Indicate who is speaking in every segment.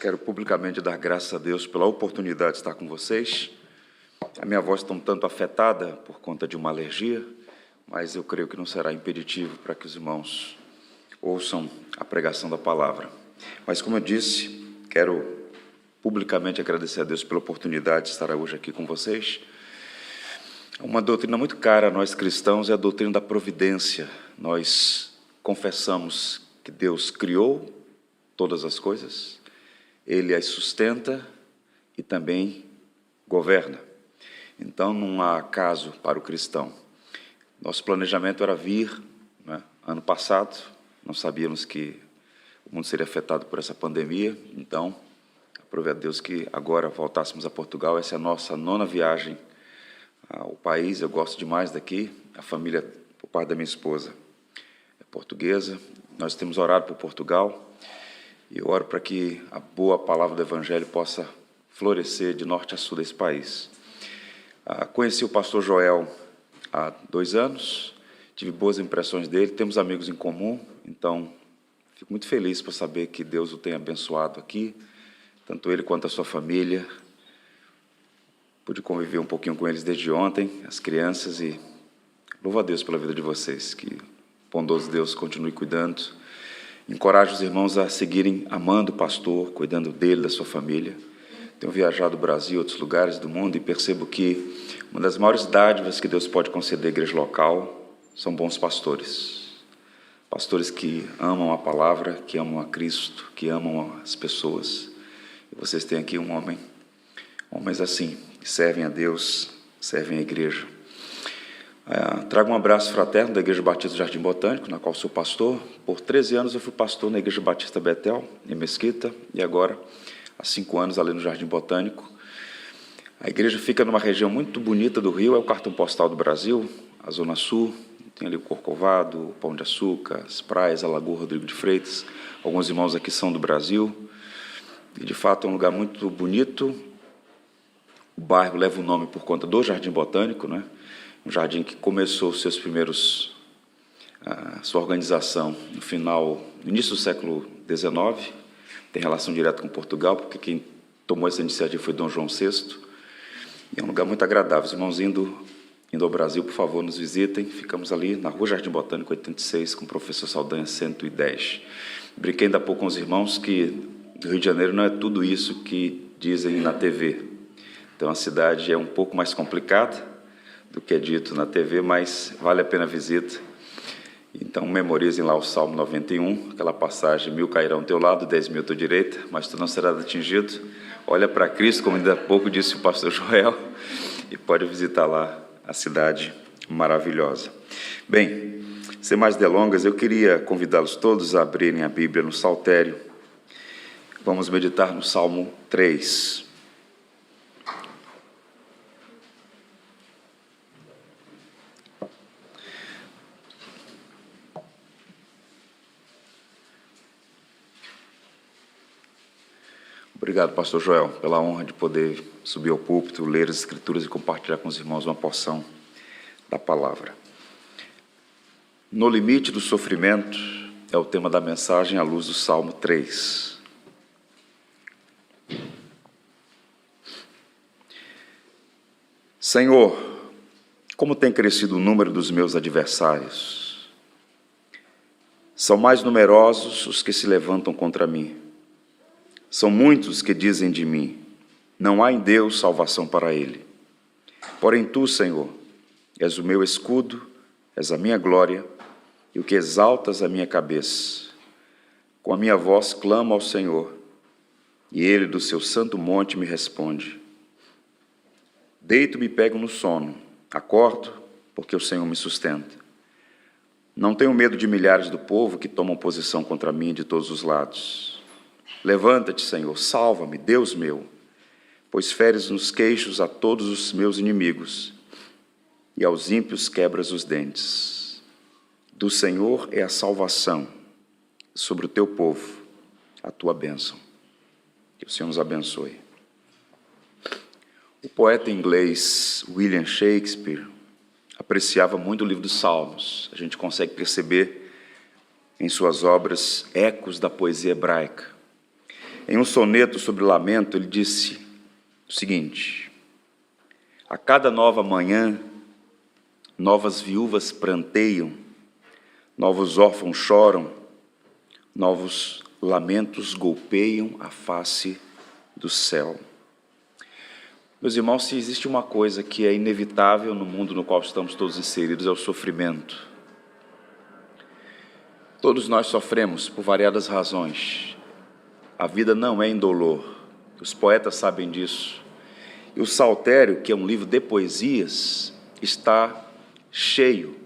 Speaker 1: Quero publicamente dar graças a Deus pela oportunidade de estar com vocês. A minha voz está um tanto afetada por conta de uma alergia, mas eu creio que não será impeditivo para que os irmãos ouçam a pregação da palavra. Mas, como eu disse, quero publicamente agradecer a Deus pela oportunidade de estar hoje aqui com vocês. Uma doutrina muito cara a nós cristãos é a doutrina da providência. Nós confessamos que Deus criou todas as coisas, Ele as sustenta e também governa. Então, não há caso para o cristão. Nosso planejamento era vir, né? Ano passado, não sabíamos que o mundo seria afetado por essa pandemia, então, aprove a Deus que agora voltássemos a Portugal. Essa é a nossa 9ª viagem ao país. Eu gosto demais daqui. A família, por parte da minha esposa, é portuguesa. Nós temos orado por Portugal e eu oro para que a boa palavra do Evangelho possa florescer de norte a sul desse país. Conheci o pastor Joel há 2 anos, tive boas impressões dele, temos amigos em comum, então fico muito feliz por saber que Deus o tem abençoado aqui, tanto ele quanto a sua família. Pude conviver um pouquinho com eles desde ontem, as crianças, e louvo a Deus pela vida de vocês, que o bondoso Deus continue cuidando. Encorajo os irmãos a seguirem amando o pastor, cuidando dele, da sua família. Tenho viajado o Brasil e outros lugares do mundo e percebo que uma das maiores dádivas que Deus pode conceder à igreja local são bons pastores. Pastores que amam a palavra, que amam a Cristo, que amam as pessoas. E vocês têm aqui homens assim, que servem a Deus, servem a igreja. Trago um abraço fraterno da Igreja Batista do Jardim Botânico, na qual sou pastor. Por 13 anos eu fui pastor na Igreja Batista Betel, em Mesquita, e agora, há 5 anos, ali no Jardim Botânico. A igreja fica numa região muito bonita do Rio, é o cartão postal do Brasil, a Zona Sul, tem ali o Corcovado, o Pão de Açúcar, as praias, a Lagoa Rodrigo de Freitas. Alguns irmãos aqui são do Brasil, e de fato é um lugar muito bonito. O bairro leva o nome por conta do Jardim Botânico, né? Um jardim que começou sua organização no início do século XIX, tem relação direta com Portugal, porque quem tomou essa iniciativa foi Dom João VI, e é um lugar muito agradável. Os irmãos indo ao Brasil, por favor, nos visitem. Ficamos ali na Rua Jardim Botânico 86, com o professor Saldanha 110. Brinquei ainda há pouco com os irmãos que o Rio de Janeiro não é tudo isso que dizem na TV. Então, a cidade é um pouco mais complicada do que é dito na TV, mas vale a pena a visita. Então, memorizem lá o Salmo 91, aquela passagem: 1000 cairão ao teu lado, 10.000 à tua direita, mas tu não serás atingido. Olha para Cristo, como ainda há pouco disse o pastor Joel, e pode visitar lá a cidade maravilhosa. Bem, sem mais delongas, eu queria convidá-los todos a abrirem a Bíblia no Saltério. Vamos meditar no Salmo 3. Obrigado, pastor Joel, pela honra de poder subir ao púlpito, ler as Escrituras e compartilhar com os irmãos uma porção da palavra. No limite do sofrimento é o tema da mensagem à luz do Salmo 3. Senhor, como tem crescido o número dos meus adversários. São mais numerosos os que se levantam contra mim. São muitos que dizem de mim: não há em Deus salvação para ele. Porém tu, Senhor, és o meu escudo, és a minha glória e o que exaltas a minha cabeça. Com a minha voz clamo ao Senhor, e ele do seu santo monte me responde. Deito-me e pego no sono, acordo, porque o Senhor me sustenta. Não tenho medo de milhares do povo que tomam posição contra mim de todos os lados. Levanta-te, Senhor, salva-me, Deus meu, pois feres nos queixos a todos os meus inimigos, e aos ímpios quebras os dentes. Do Senhor é a salvação, sobre o teu povo, a tua bênção. Que o Senhor nos abençoe. O poeta inglês William Shakespeare apreciava muito o livro dos Salmos. A gente consegue perceber em suas obras ecos da poesia hebraica. Em um soneto sobre lamento, ele disse o seguinte: a cada nova manhã, novas viúvas pranteiam, novos órfãos choram, novos lamentos golpeiam a face do céu. Meus irmãos, se existe uma coisa que é inevitável no mundo no qual estamos todos inseridos, é o sofrimento. Todos nós sofremos por variadas razões. A vida não é indolor. Os poetas sabem disso. E o Saltério, que é um livro de poesias, está cheio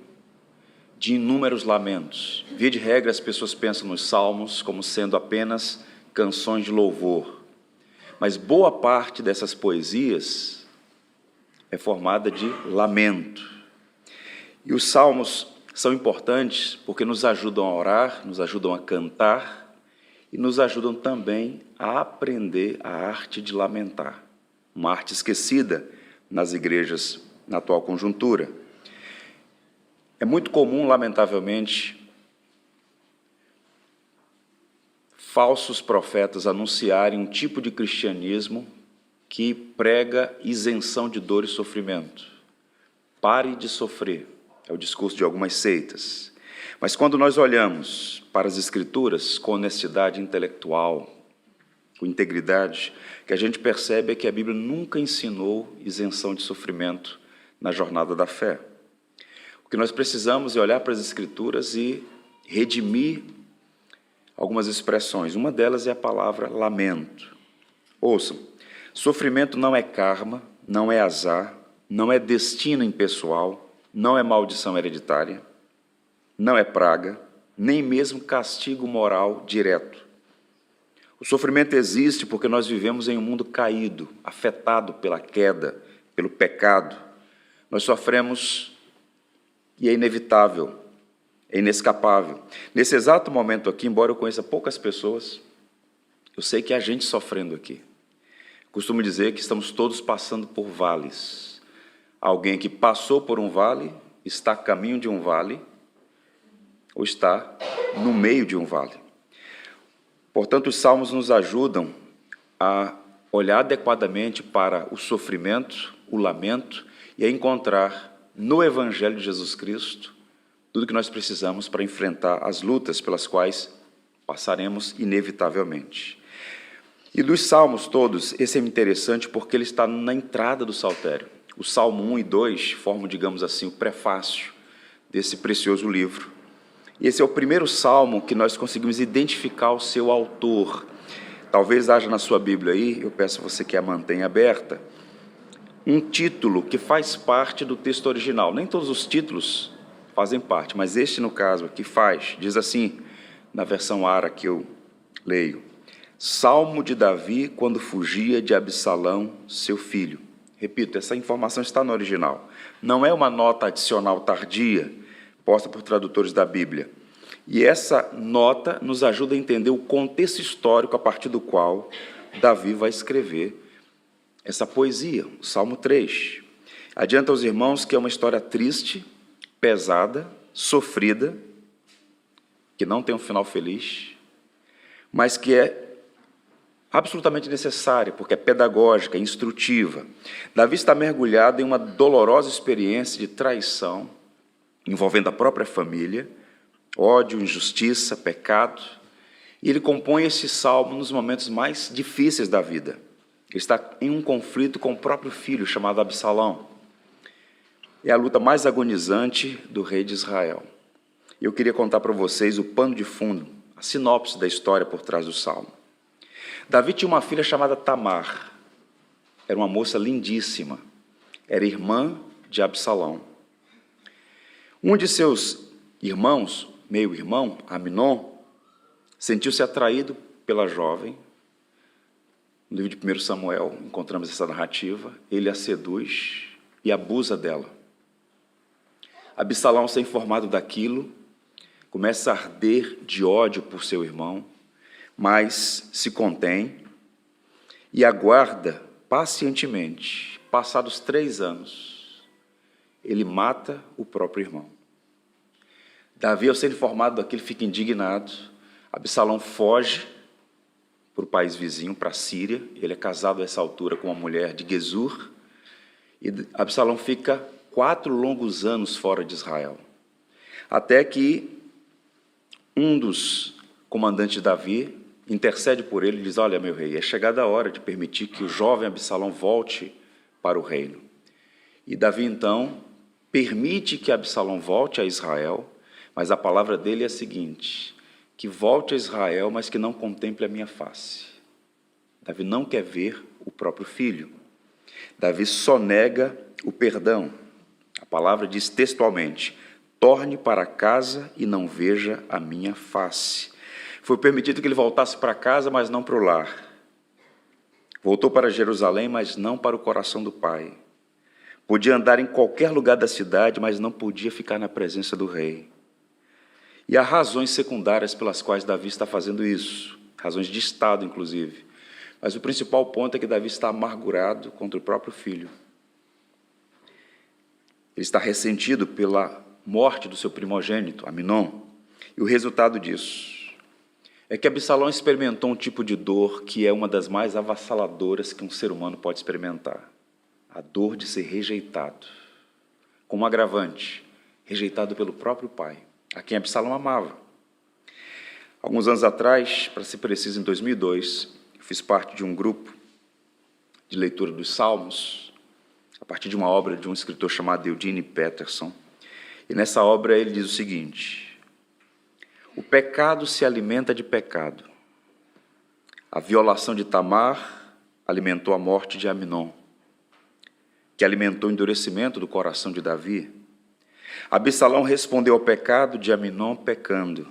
Speaker 1: de inúmeros lamentos. Via de regra, as pessoas pensam nos salmos como sendo apenas canções de louvor. Mas boa parte dessas poesias é formada de lamento. E os salmos são importantes porque nos ajudam a orar, nos ajudam a cantar e nos ajudam também a aprender a arte de lamentar, uma arte esquecida nas igrejas na atual conjuntura. É muito comum, lamentavelmente, falsos profetas anunciarem um tipo de cristianismo que prega isenção de dor e sofrimento. Pare de sofrer, é o discurso de algumas seitas. Mas quando nós olhamos para as Escrituras com honestidade intelectual, com integridade, que a gente percebe é que a Bíblia nunca ensinou isenção de sofrimento na jornada da fé. O que nós precisamos é olhar para as Escrituras e redimir algumas expressões. Uma delas é a palavra lamento. Ouçam, sofrimento não é karma, não é azar, não é destino impessoal, não é maldição hereditária, não é praga, nem mesmo castigo moral direto. O sofrimento existe porque nós vivemos em um mundo caído, afetado pela queda, pelo pecado. Nós sofremos e é inevitável, é inescapável. Nesse exato momento aqui, embora eu conheça poucas pessoas, eu sei que há gente sofrendo aqui. Costumo dizer que estamos todos passando por vales. Alguém que passou por um vale, está a caminho de um vale, ou está no meio de um vale. Portanto, os salmos nos ajudam a olhar adequadamente para o sofrimento, o lamento, e a encontrar no Evangelho de Jesus Cristo tudo que nós precisamos para enfrentar as lutas pelas quais passaremos inevitavelmente. E dos salmos todos, esse é interessante porque ele está na entrada do Saltério. O Salmo 1 e 2 formam, digamos assim, o prefácio desse precioso livro. E esse é o primeiro salmo que nós conseguimos identificar o seu autor. Talvez haja na sua Bíblia aí, eu peço a você que a mantenha aberta, um título que faz parte do texto original. Nem todos os títulos fazem parte, mas este, no caso, aqui faz. Diz assim, na versão ARA que eu leio: Salmo de Davi quando fugia de Absalão, seu filho. Repito, essa informação está no original. Não é uma nota adicional tardia, posta por tradutores da Bíblia. E essa nota nos ajuda a entender o contexto histórico a partir do qual Davi vai escrever essa poesia, o Salmo 3. Adianta aos irmãos que é uma história triste, pesada, sofrida, que não tem um final feliz, mas que é absolutamente necessária, porque é pedagógica, instrutiva. Davi está mergulhado em uma dolorosa experiência de traição, envolvendo a própria família, ódio, injustiça, pecado, e ele compõe esse salmo nos momentos mais difíceis da vida. Ele está em um conflito com o próprio filho, chamado Absalão. É a luta mais agonizante do rei de Israel. Eu queria contar para vocês o pano de fundo, a sinopse da história por trás do salmo. Davi tinha uma filha chamada Tamar. Era uma moça lindíssima. Era irmã de Absalão. Um de seus irmãos, meio-irmão, Aminon, sentiu-se atraído pela jovem. No livro de 1 Samuel, encontramos essa narrativa. Ele a seduz e abusa dela. Absalão, sem informado daquilo, começa a arder de ódio por seu irmão, mas se contém e aguarda pacientemente. Passados 3 anos, ele mata o próprio irmão. Davi, ao ser informado daquilo, fica indignado. Absalão foge para o país vizinho, para a Síria. Ele é casado a essa altura com uma mulher de Gesur, e Absalão fica 4 longos anos fora de Israel, até que um dos comandantes de Davi intercede por ele e diz: olha, meu rei, é chegada a hora de permitir que o jovem Absalão volte para o reino. E Davi, então, permite que Absalão volte a Israel, mas a palavra dele é a seguinte: que volte a Israel, mas que não contemple a minha face. Davi não quer ver o próprio filho. Davi só nega o perdão. A palavra diz textualmente: torne para casa e não veja a minha face. Foi permitido que ele voltasse para casa, mas não para o lar. Voltou para Jerusalém, mas não para o coração do pai. Podia andar em qualquer lugar da cidade, mas não podia ficar na presença do rei. E há razões secundárias pelas quais Davi está fazendo isso, razões de Estado, inclusive. Mas o principal ponto é que Davi está amargurado contra o próprio filho. Ele está ressentido pela morte do seu primogênito, Aminon. E o resultado disso é que Absalão experimentou um tipo de dor que é uma das mais avassaladoras que um ser humano pode experimentar: a dor de ser rejeitado. Com um agravante: rejeitado pelo próprio pai, a quem Absalão amava. Alguns anos atrás, para ser preciso, em 2002, eu fiz parte de um grupo de leitura dos Salmos, a partir de uma obra de um escritor chamado Eugene Peterson. E nessa obra ele diz o seguinte: o pecado se alimenta de pecado. A violação de Tamar alimentou a morte de Aminon, que alimentou o endurecimento do coração de Davi. Absalão respondeu ao pecado de Aminon pecando.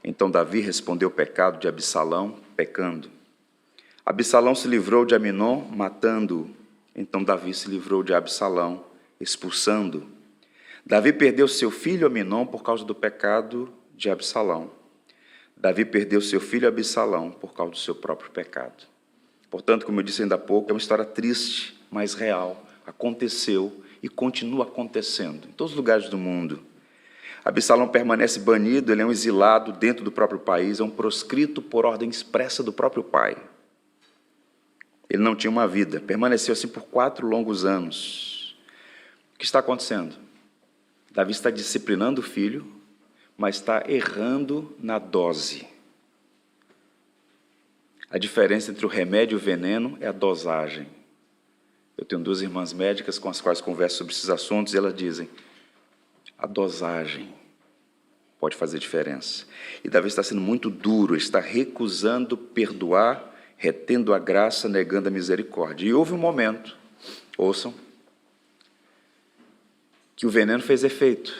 Speaker 1: Então Davi respondeu ao pecado de Absalão pecando. Absalão se livrou de Aminon matando-o. Então Davi se livrou de Absalão expulsando-o. Davi perdeu seu filho Aminon por causa do pecado de Absalão. Davi perdeu seu filho Absalão por causa do seu próprio pecado. Portanto, como eu disse ainda há pouco, é uma história triste, mas real. Aconteceu e continua acontecendo em todos os lugares do mundo. Absalão permanece banido, ele é um exilado dentro do próprio país, é um proscrito por ordem expressa do próprio pai. Ele não tinha uma vida, permaneceu assim por 4 longos anos. O que está acontecendo? Davi está disciplinando o filho, mas está errando na dose. A diferença entre o remédio e o veneno é a dosagem. Eu tenho 2 irmãs médicas com as quais converso sobre esses assuntos e elas dizem: a dosagem pode fazer diferença. E Davi está sendo muito duro, está recusando perdoar, retendo a graça, negando a misericórdia. E houve um momento, ouçam, que o veneno fez efeito.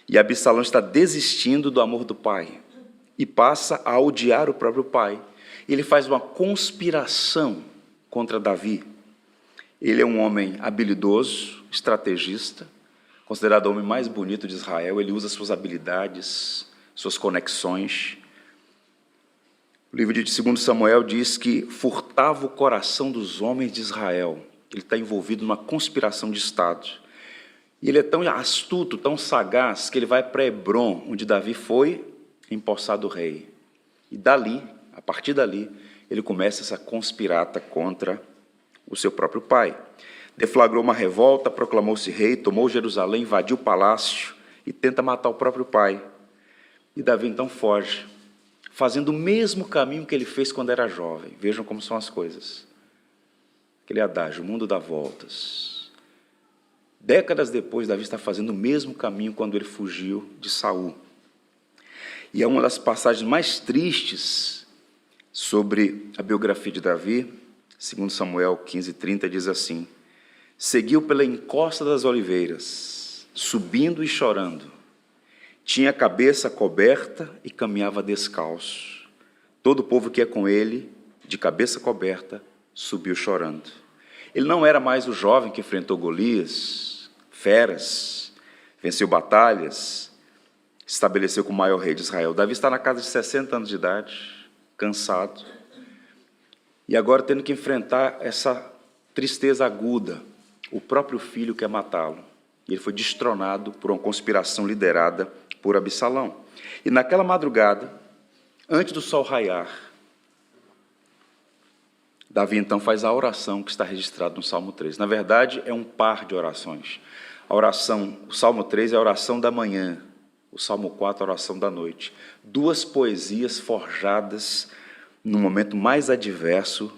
Speaker 1: E Absalão está desistindo do amor do pai e passa a odiar o próprio pai. Ele faz uma conspiração contra Davi. Ele é um homem habilidoso, estrategista, considerado o homem mais bonito de Israel. Ele usa suas habilidades, suas conexões. O livro de 2 Samuel diz que furtava o coração dos homens de Israel. Ele está envolvido numa conspiração de Estado. E ele é tão astuto, tão sagaz, que ele vai para Hebrom, onde Davi foi empossado rei. E dali, a partir dali, ele começa essa conspirata contra o seu próprio pai. Deflagrou uma revolta, proclamou-se rei, tomou Jerusalém, invadiu o palácio e tenta matar o próprio pai. E Davi então foge, fazendo o mesmo caminho que ele fez quando era jovem. Vejam como são as coisas. Aquele adágio: o mundo dá voltas. Décadas depois, Davi está fazendo o mesmo caminho quando ele fugiu de Saul. E é uma das passagens mais tristes sobre a biografia de Davi. 2 Samuel 15:30 diz assim: seguiu pela encosta das oliveiras, subindo e chorando. Tinha a cabeça coberta e caminhava descalço. Todo o povo que ia com ele, de cabeça coberta, subiu chorando. Ele não era mais o jovem que enfrentou Golias, feras, venceu batalhas, estabeleceu como o maior rei de Israel. Davi está na casa de 60 anos de idade, cansado, e agora tendo que enfrentar essa tristeza aguda. O próprio filho quer matá-lo. E ele foi destronado por uma conspiração liderada por Absalão. E naquela madrugada, antes do sol raiar, Davi, então, faz a oração que está registrada no Salmo 3. Na verdade, é um par de orações. O Salmo 3 é a oração da manhã, o Salmo 4 é a oração da noite. Duas poesias forjadas no momento mais adverso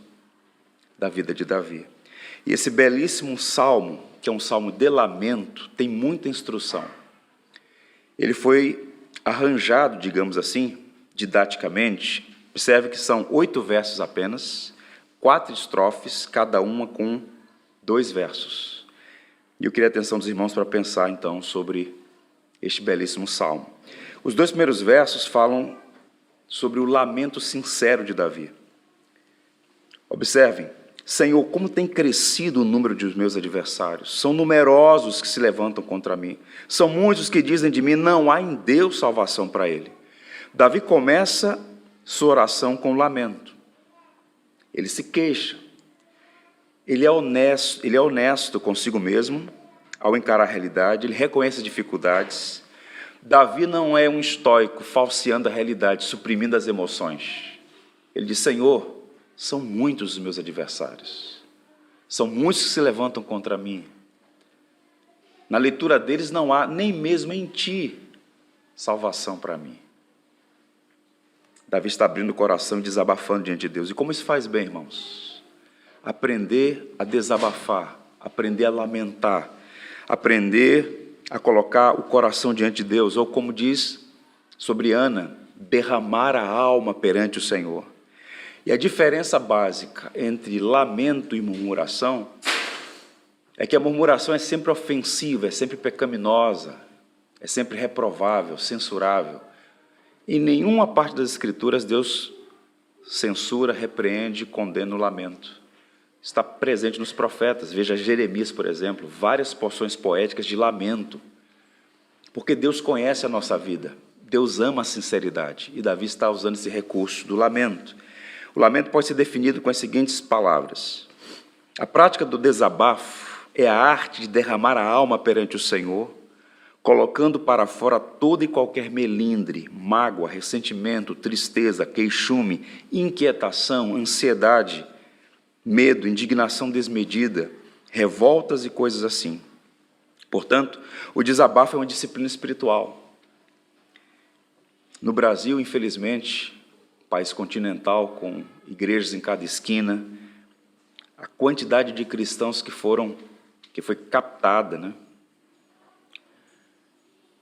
Speaker 1: da vida de Davi. E esse belíssimo salmo, que é um salmo de lamento, tem muita instrução. Ele foi arranjado, digamos assim, didaticamente. Observe que são 8 versos apenas, 4 estrofes, cada uma com 2 versos. E eu queria a atenção dos irmãos para pensar, então, sobre este belíssimo salmo. Os 2 primeiros versos falam sobre o lamento sincero de Davi. Observem: Senhor, como tem crescido o número dos meus adversários. São numerosos que se levantam contra mim. São muitos que dizem de mim, não há em Deus salvação para ele. Davi começa sua oração com lamento. Ele se queixa. Ele é honesto consigo mesmo ao encarar a realidade, ele reconhece as dificuldades. Davi não é um estoico falseando a realidade, suprimindo as emoções. Ele diz, Senhor, são muitos os meus adversários. São muitos que se levantam contra mim. Na leitura deles não há, nem mesmo em ti, salvação para mim. Davi está abrindo o coração e desabafando diante de Deus. E como isso faz bem, irmãos? Aprender a desabafar, aprender a lamentar, aprender a colocar o coração diante de Deus, ou como diz sobre Ana, derramar a alma perante o Senhor. E a diferença básica entre lamento e murmuração é que a murmuração é sempre ofensiva, é sempre pecaminosa, é sempre reprovável, censurável. Em nenhuma parte das Escrituras Deus censura, repreende, condena o lamento. Está presente nos profetas. Veja Jeremias, por exemplo, várias porções poéticas de lamento. Porque Deus conhece a nossa vida, Deus ama a sinceridade, e Davi está usando esse recurso do lamento. O lamento pode ser definido com as seguintes palavras. A prática do desabafo é a arte de derramar a alma perante o Senhor, colocando para fora todo e qualquer melindre, mágoa, ressentimento, tristeza, queixume, inquietação, ansiedade, medo, indignação desmedida, revoltas e coisas assim. Portanto, o desabafo é uma disciplina espiritual. No Brasil, infelizmente, país continental, com igrejas em cada esquina, a quantidade de cristãos que foi captada,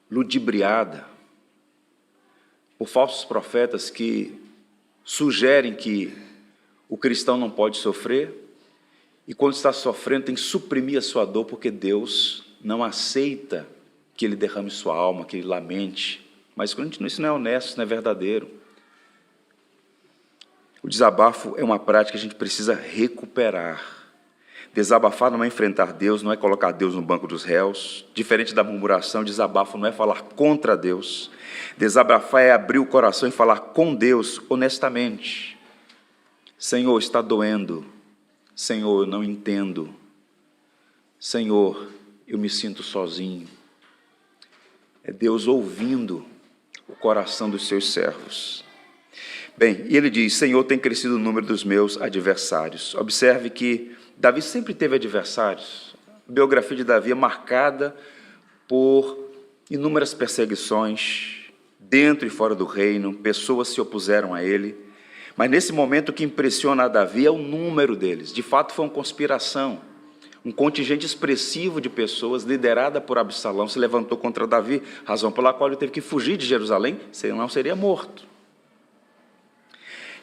Speaker 1: ludibriada por falsos profetas que sugerem que o cristão não pode sofrer, e quando está sofrendo tem que suprimir a sua dor, porque Deus não aceita que ele derrame sua alma, que ele lamente. Mas isso não é honesto, isso não é verdadeiro. O desabafo é uma prática que a gente precisa recuperar. Desabafar não é enfrentar Deus, não é colocar Deus no banco dos réus. Diferente da murmuração, desabafo não é falar contra Deus. Desabafar é abrir o coração e falar com Deus honestamente. Senhor, está doendo. Senhor, eu não entendo. Senhor, eu me sinto sozinho. É Deus ouvindo o coração dos seus servos. Bem, e ele diz, Senhor, tem crescido o número dos meus adversários. Observe que Davi sempre teve adversários. A biografia de Davi é marcada por inúmeras perseguições, dentro e fora do reino, pessoas se opuseram a ele. Mas nesse momento o que impressiona a Davi é o número deles. De fato foi uma conspiração. Um contingente expressivo de pessoas, liderada por Absalão, se levantou contra Davi, razão pela qual ele teve que fugir de Jerusalém, senão seria morto.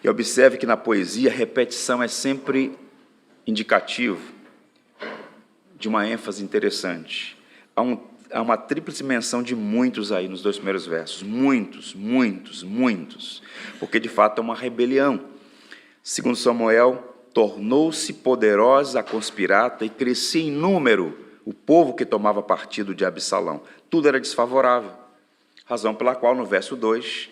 Speaker 1: E observe que na poesia a repetição é sempre indicativo de uma ênfase interessante. Há uma tríplice menção de muitos aí nos 2 primeiros versos. Muitos, muitos, muitos. Porque de fato é uma rebelião. Segundo Samuel, tornou-se poderosa a conspirata e crescia em número o povo que tomava partido de Absalão. Tudo era desfavorável. Razão pela qual no verso 2,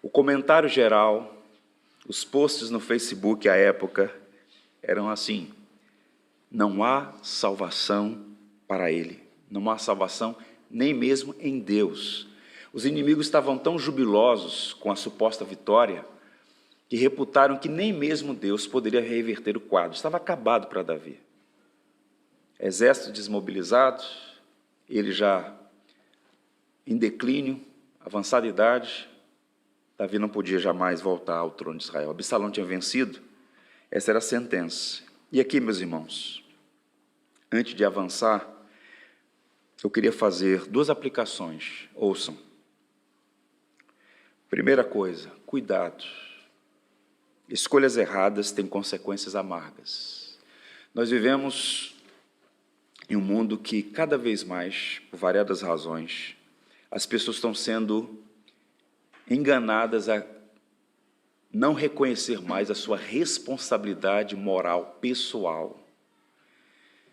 Speaker 1: o comentário geral, os posts no Facebook à época eram assim: não há salvação para ele, não há salvação nem mesmo em Deus. Os inimigos estavam tão jubilosos com a suposta vitória que reputaram que nem mesmo Deus poderia reverter o quadro. Estava acabado para Davi. Exército desmobilizado, ele já em declínio, avançada idade, Davi não podia jamais voltar ao trono de Israel. Absalão tinha vencido, essa era a sentença. E aqui, meus irmãos, antes de avançar, eu queria fazer 2 aplicações. Ouçam. Primeira coisa, cuidado. Escolhas erradas têm consequências amargas. Nós vivemos em um mundo que, cada vez mais, por variadas razões, as pessoas estão sendo enganadas a não reconhecer mais a sua responsabilidade moral pessoal.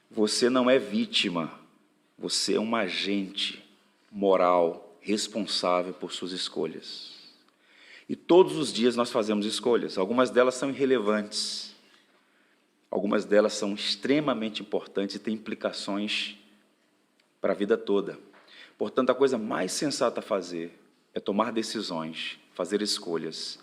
Speaker 1: Você não é vítima, você é um agente moral responsável por suas escolhas. E todos os dias nós fazemos escolhas. Algumas delas são irrelevantes, algumas delas são extremamente importantes e têm implicações para a vida toda. Portanto, a coisa mais sensata a fazer é tomar decisões, fazer escolhas,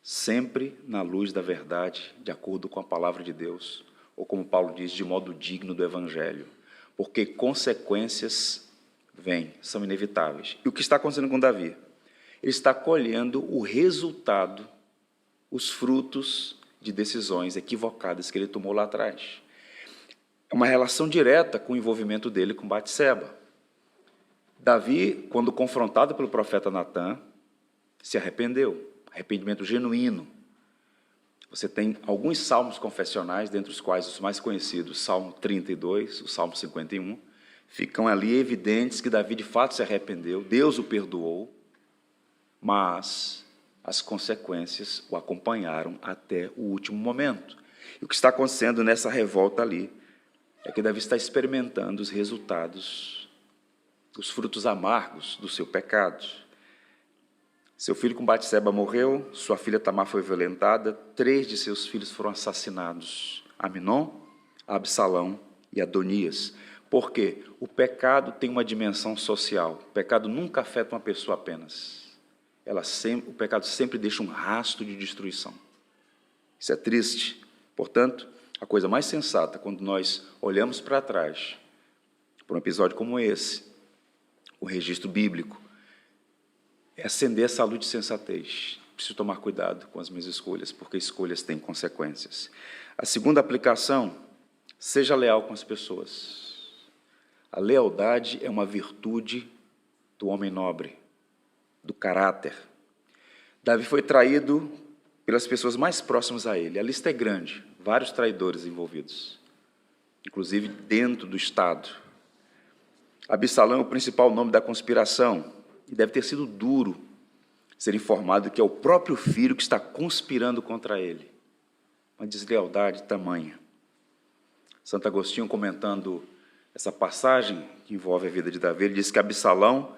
Speaker 1: sempre na luz da verdade, de acordo com a palavra de Deus, ou como Paulo diz, de modo digno do Evangelho, porque consequências vêm, são inevitáveis. E o que está acontecendo com Davi? Ele está colhendo o resultado, os frutos de decisões equivocadas que ele tomou lá atrás. É uma relação direta com o envolvimento dele com Batseba. Davi, quando confrontado pelo profeta Natã, se arrependeu, arrependimento genuíno. Você tem alguns salmos confessionais, dentre os quais os mais conhecidos, o Salmo 32, o Salmo 51, ficam ali evidentes que Davi de fato se arrependeu, Deus o perdoou, mas as consequências o acompanharam até o último momento. E o que está acontecendo nessa revolta ali é que Davi está experimentando os resultados, os frutos amargos do seu pecado. Seu filho com Batseba morreu, sua filha Tamar foi violentada, 3 de seus filhos foram assassinados, Aminon, Absalão e Adonias. Por quê? O pecado tem uma dimensão social. O pecado nunca afeta uma pessoa apenas. O pecado sempre deixa um rastro de destruição. Isso é triste. Portanto, a coisa mais sensata, quando nós olhamos para trás, por um episódio como esse, o registro bíblico, é acender essa luz de sensatez. Preciso tomar cuidado com as minhas escolhas, porque escolhas têm consequências. A segunda aplicação, seja leal com as pessoas. A lealdade é uma virtude do homem nobre, do caráter. Davi foi traído pelas pessoas mais próximas a ele. A lista é grande, vários traidores envolvidos, inclusive dentro do Estado. Absalão é o principal nome da conspiração, e deve ter sido duro ser informado que é o próprio filho que está conspirando contra ele. Uma deslealdade tamanha. Santo Agostinho, comentando essa passagem que envolve a vida de Davi, ele diz que Absalão,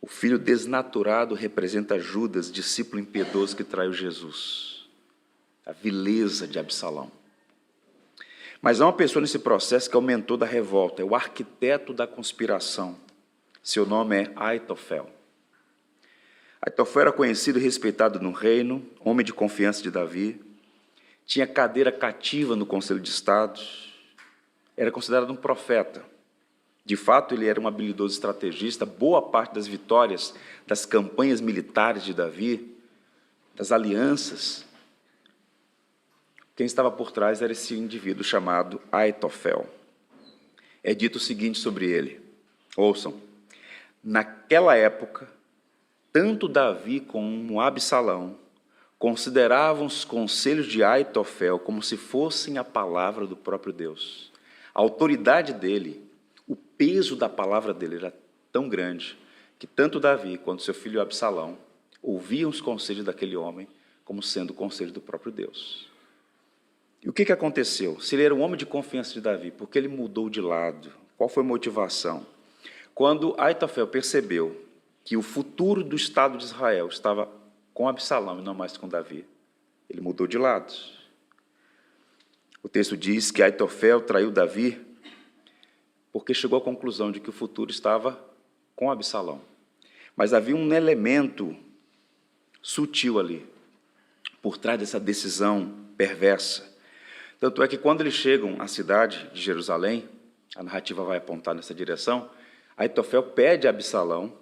Speaker 1: o filho desnaturado, representa Judas, discípulo impiedoso que traiu Jesus. A vileza de Absalão. Mas há uma pessoa nesse processo que é o mentor da revolta, é o arquiteto da conspiração. Seu nome é Aitofel. Aitofel era conhecido e respeitado no reino, homem de confiança de Davi, tinha cadeira cativa no Conselho de Estado, era considerado um profeta. De fato, ele era um habilidoso estrategista, boa parte das vitórias das campanhas militares de Davi, das alianças, quem estava por trás era esse indivíduo chamado Aitofel. É dito o seguinte sobre ele, ouçam, naquela época, tanto Davi como Absalão consideravam os conselhos de Aitofel como se fossem a palavra do próprio Deus. A autoridade dele, o peso da palavra dele era tão grande que tanto Davi quanto seu filho Absalão ouviam os conselhos daquele homem como sendo o conselho do próprio Deus. E o que aconteceu? Se ele era um homem de confiança de Davi, por que ele mudou de lado? Qual foi a motivação? Quando Aitofel percebeu que o futuro do Estado de Israel estava com Absalão e não mais com Davi, ele mudou de lado. O texto diz que Aitofel traiu Davi porque chegou à conclusão de que o futuro estava com Absalão. Mas havia um elemento sutil ali. por trás dessa decisão perversa. Tanto é que quando eles chegam à cidade de Jerusalém, a narrativa vai apontar nessa direção, Aitofel pede a Absalão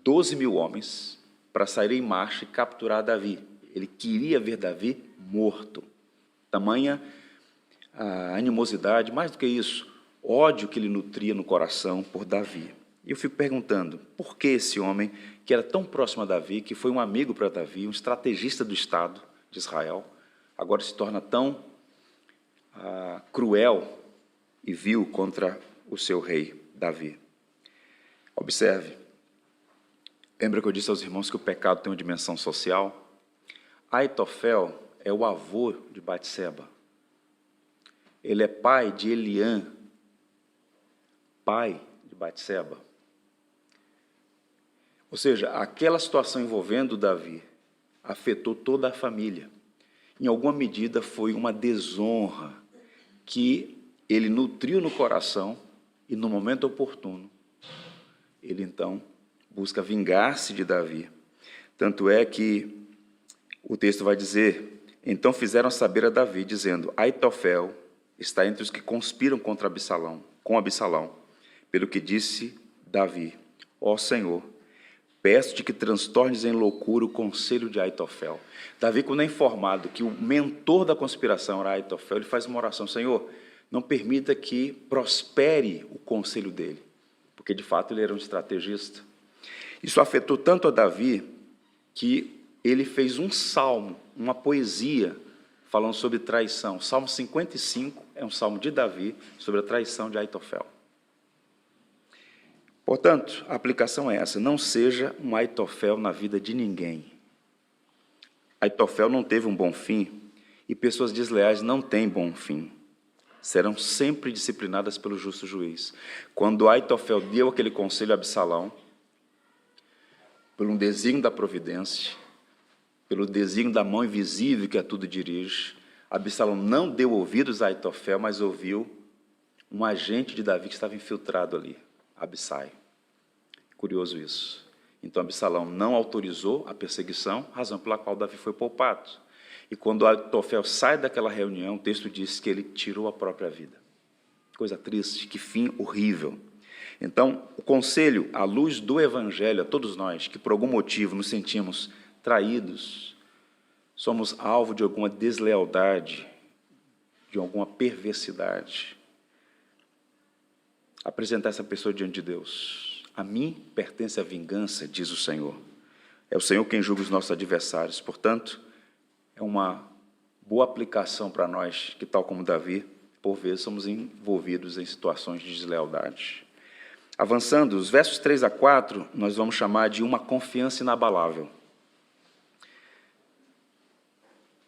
Speaker 1: 12.000 homens para sair em marcha e capturar Davi. Ele queria ver Davi morto. Tamanha a animosidade, mais do que isso, ódio que ele nutria no coração por Davi. E eu fico perguntando, por que esse homem, que era tão próximo a Davi, que foi um amigo para Davi, um estrategista do Estado de Israel, agora se torna tão cruel e vil contra o seu rei, Davi? Observe, lembra que eu disse aos irmãos que o pecado tem uma dimensão social? Aitofel é o avô de Batseba. Ele é pai de Eliã, pai de Batseba. Ou seja, aquela situação envolvendo Davi afetou toda a família. Em alguma medida foi uma desonra que ele nutriu no coração e no momento oportuno, ele então busca vingar-se de Davi. Tanto é que o texto vai dizer, então fizeram saber a Davi, dizendo, Aitofel está entre os que conspiram contra Absalão, com Absalão, pelo que disse Davi, ó Senhor, peço-te que transtornes em loucura o conselho de Aitofel. Davi, quando é informado que o mentor da conspiração era Aitofel, ele faz uma oração, Senhor, não permita que prospere o conselho dele, porque de fato ele era um estrategista. Isso afetou tanto a Davi que ele fez um salmo, uma poesia, falando sobre traição. O Salmo 55 é um salmo de Davi sobre a traição de Aitofel. Portanto, a aplicação é essa, não seja um Aitofel na vida de ninguém. Aitofel não teve um bom fim e pessoas desleais não têm bom fim. Serão sempre disciplinadas pelo justo juiz. Quando Aitofel deu aquele conselho a Absalão, por um desígnio da providência, pelo desígnio da mão invisível que a tudo dirige, Absalão não deu ouvidos a Aitofel, mas ouviu um agente de Davi que estava infiltrado ali, Abissai. Curioso isso. Então Absalão não autorizou a perseguição, razão pela qual Davi foi poupado. E quando Aitofel sai daquela reunião, o texto diz que ele tirou a própria vida. Coisa triste, que fim horrível. Então, o conselho, à luz do Evangelho, a todos nós, que por algum motivo nos sentimos traídos, somos alvo de alguma deslealdade, de alguma perversidade, apresentar essa pessoa diante de Deus. A mim pertence a vingança, diz o Senhor. É o Senhor quem julga os nossos adversários. Portanto, é uma boa aplicação para nós, que tal como Davi, por vezes somos envolvidos em situações de deslealdade. Avançando, os versos 3 a 4, nós vamos chamar de uma confiança inabalável.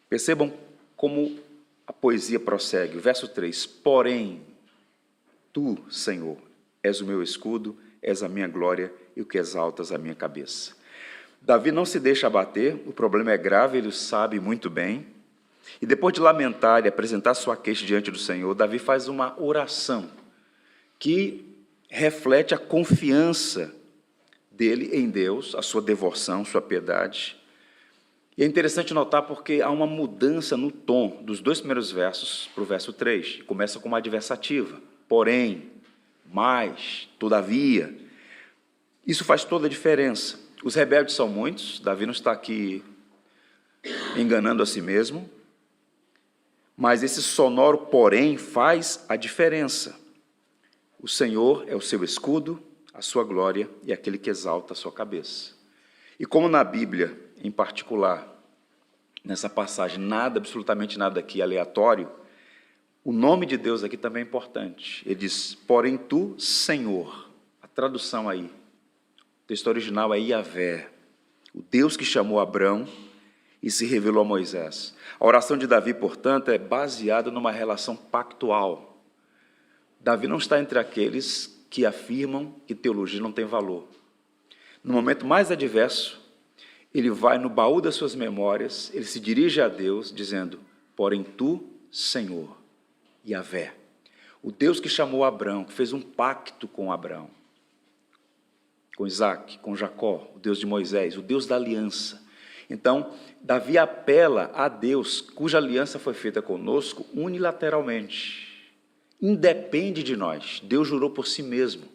Speaker 1: Percebam como a poesia prossegue. O verso 3, porém, tu, Senhor, és o meu escudo, és a minha glória e o que exaltas a minha cabeça. Davi não se deixa abater, o problema é grave, ele sabe muito bem. E depois de lamentar e apresentar sua queixa diante do Senhor, Davi faz uma oração que reflete a confiança dele em Deus, a sua devoção, sua piedade. E é interessante notar porque há uma mudança no tom dos dois primeiros versos para o verso 3. Começa com uma adversativa, porém, mas, todavia. Isso faz toda a diferença. Os rebeldes são muitos, Davi não está aqui enganando a si mesmo, mas esse sonoro porém faz a diferença. O Senhor é o seu escudo, a sua glória e aquele que exalta a sua cabeça. E como na Bíblia, em particular, nessa passagem, nada, absolutamente nada aqui aleatório, o nome de Deus aqui também é importante. Ele diz, porém tu, Senhor. A tradução aí, o texto original é Iavé, o Deus que chamou Abrão e se revelou a Moisés. A oração de Davi, portanto, é baseada numa relação pactual. Davi não está entre aqueles que afirmam que teologia não tem valor. No momento mais adverso, ele vai no baú das suas memórias, ele se dirige a Deus, dizendo, porém tu, Senhor, Iavé, o Deus que chamou Abrão, que fez um pacto com Abrão, com Isaac, com Jacó, o Deus de Moisés, o Deus da aliança. Então, Davi apela a Deus, cuja aliança foi feita conosco unilateralmente. Independe de nós. Deus jurou por si mesmo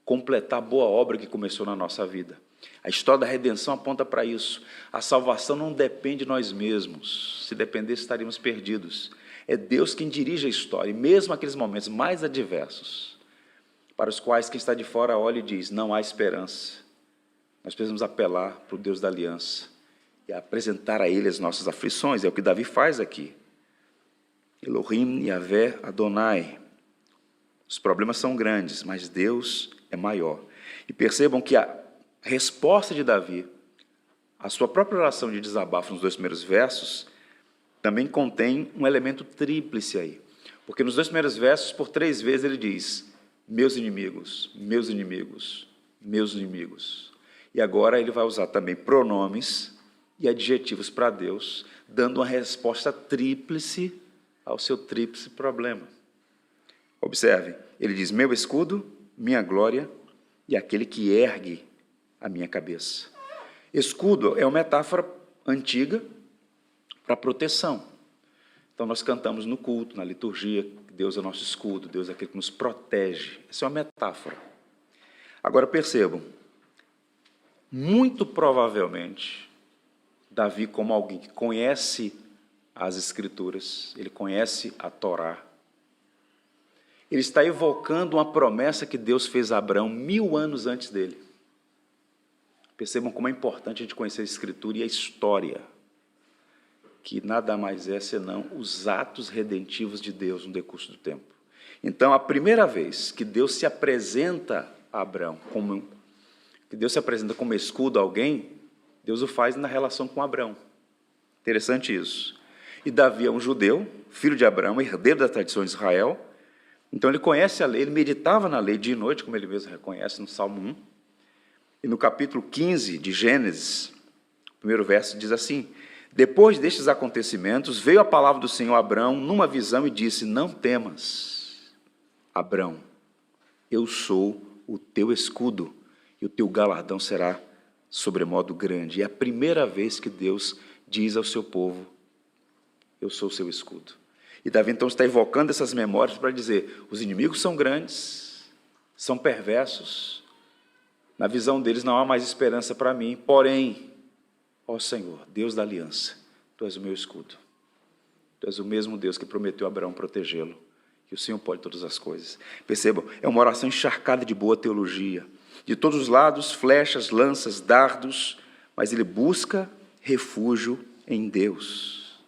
Speaker 1: completar a boa obra que começou na nossa vida. A história da redenção aponta para isso. A salvação não depende de nós mesmos. Se dependesse, estaríamos perdidos. É Deus quem dirige a história, e mesmo aqueles momentos mais adversos, para os quais quem está de fora olha e diz, não há esperança. Nós precisamos apelar para o Deus da aliança e apresentar a Ele as nossas aflições. É o que Davi faz aqui. Elohim, Yahvé, Adonai. Os problemas são grandes, mas Deus é maior. E percebam que a resposta de Davi, a sua própria oração de desabafo nos 2 primeiros versos, também contém um elemento tríplice aí. Porque nos 2 primeiros versos, por 3 vezes, ele diz, meus inimigos, meus inimigos, meus inimigos. E agora ele vai usar também pronomes e adjetivos para Deus, dando uma resposta tríplice ao seu tríplice problema. Observe, ele diz, meu escudo, minha glória e aquele que ergue a minha cabeça. Escudo é uma metáfora antiga para proteção. Então, nós cantamos no culto, na liturgia, que Deus é nosso escudo, Deus é aquele que nos protege. Essa é uma metáfora. Agora, percebam, muito provavelmente, Davi, como alguém que conhece as Escrituras, ele conhece a Torá, ele está evocando uma promessa que Deus fez a Abraão 1000 anos antes dele. Percebam como é importante a gente conhecer a Escritura e a história, que nada mais é senão os atos redentivos de Deus no decurso do tempo. Então, a primeira vez que Deus se apresenta a Abraão, que Deus se apresenta como escudo a alguém, Deus o faz na relação com Abraão. Interessante isso. E Davi é um judeu, filho de Abraão, herdeiro da tradição de Israel. Então, ele conhece a lei, ele meditava na lei dia e noite, como ele mesmo reconhece no Salmo 1. E no capítulo 15 de Gênesis, o primeiro verso diz assim, depois destes acontecimentos, veio a palavra do Senhor a Abraão numa visão e disse, não temas, Abraão, eu sou o teu escudo e o teu galardão será sobremodo grande. E é a primeira vez que Deus diz ao seu povo, eu sou o seu escudo. E Davi então está evocando essas memórias para dizer, os inimigos são grandes, são perversos, na visão deles não há mais esperança para mim, porém, ó Senhor, Deus da aliança, Tu és o meu escudo. Tu és o mesmo Deus que prometeu a Abraão protegê-lo, que o Senhor pode todas as coisas. Percebam, é uma oração encharcada de boa teologia. De todos os lados, flechas, lanças, dardos, mas ele busca refúgio em Deus.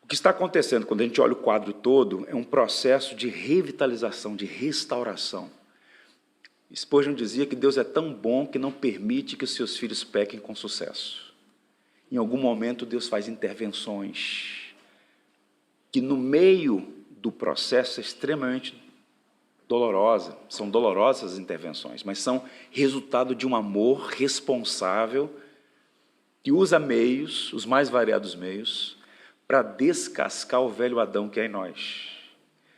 Speaker 1: O que está acontecendo quando a gente olha o quadro todo é um processo de revitalização, de restauração. Spurgeon dizia que Deus é tão bom que não permite que os seus filhos pequem com sucesso. Em algum momento, Deus faz intervenções que, no meio do processo, é extremamente dolorosa. São dolorosas as intervenções, mas são resultado de um amor responsável que usa meios, os mais variados meios, para descascar o velho Adão que é em nós.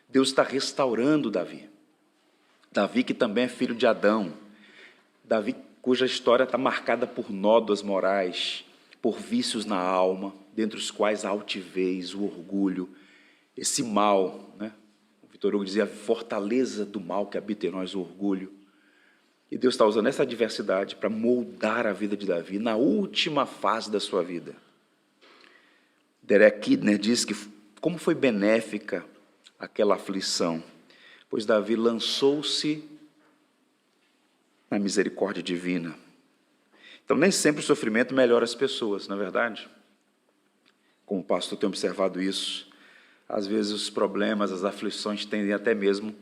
Speaker 1: Deus está restaurando Davi. Davi, que também é filho de Adão. Davi, cuja história está marcada por nódoas morais, por vícios na alma, dentre os quais a altivez, o orgulho, esse mal, né? O Vitor Hugo dizia, a fortaleza do mal que habita em nós, o orgulho. E Deus está usando essa adversidade para moldar a vida de Davi na última fase da sua vida. Derek Kidner diz que como foi benéfica aquela aflição, pois Davi lançou-se na misericórdia divina. Então, nem sempre o sofrimento melhora as pessoas, não é verdade? Como o pastor tem observado isso, às vezes os problemas, as aflições tendem até mesmo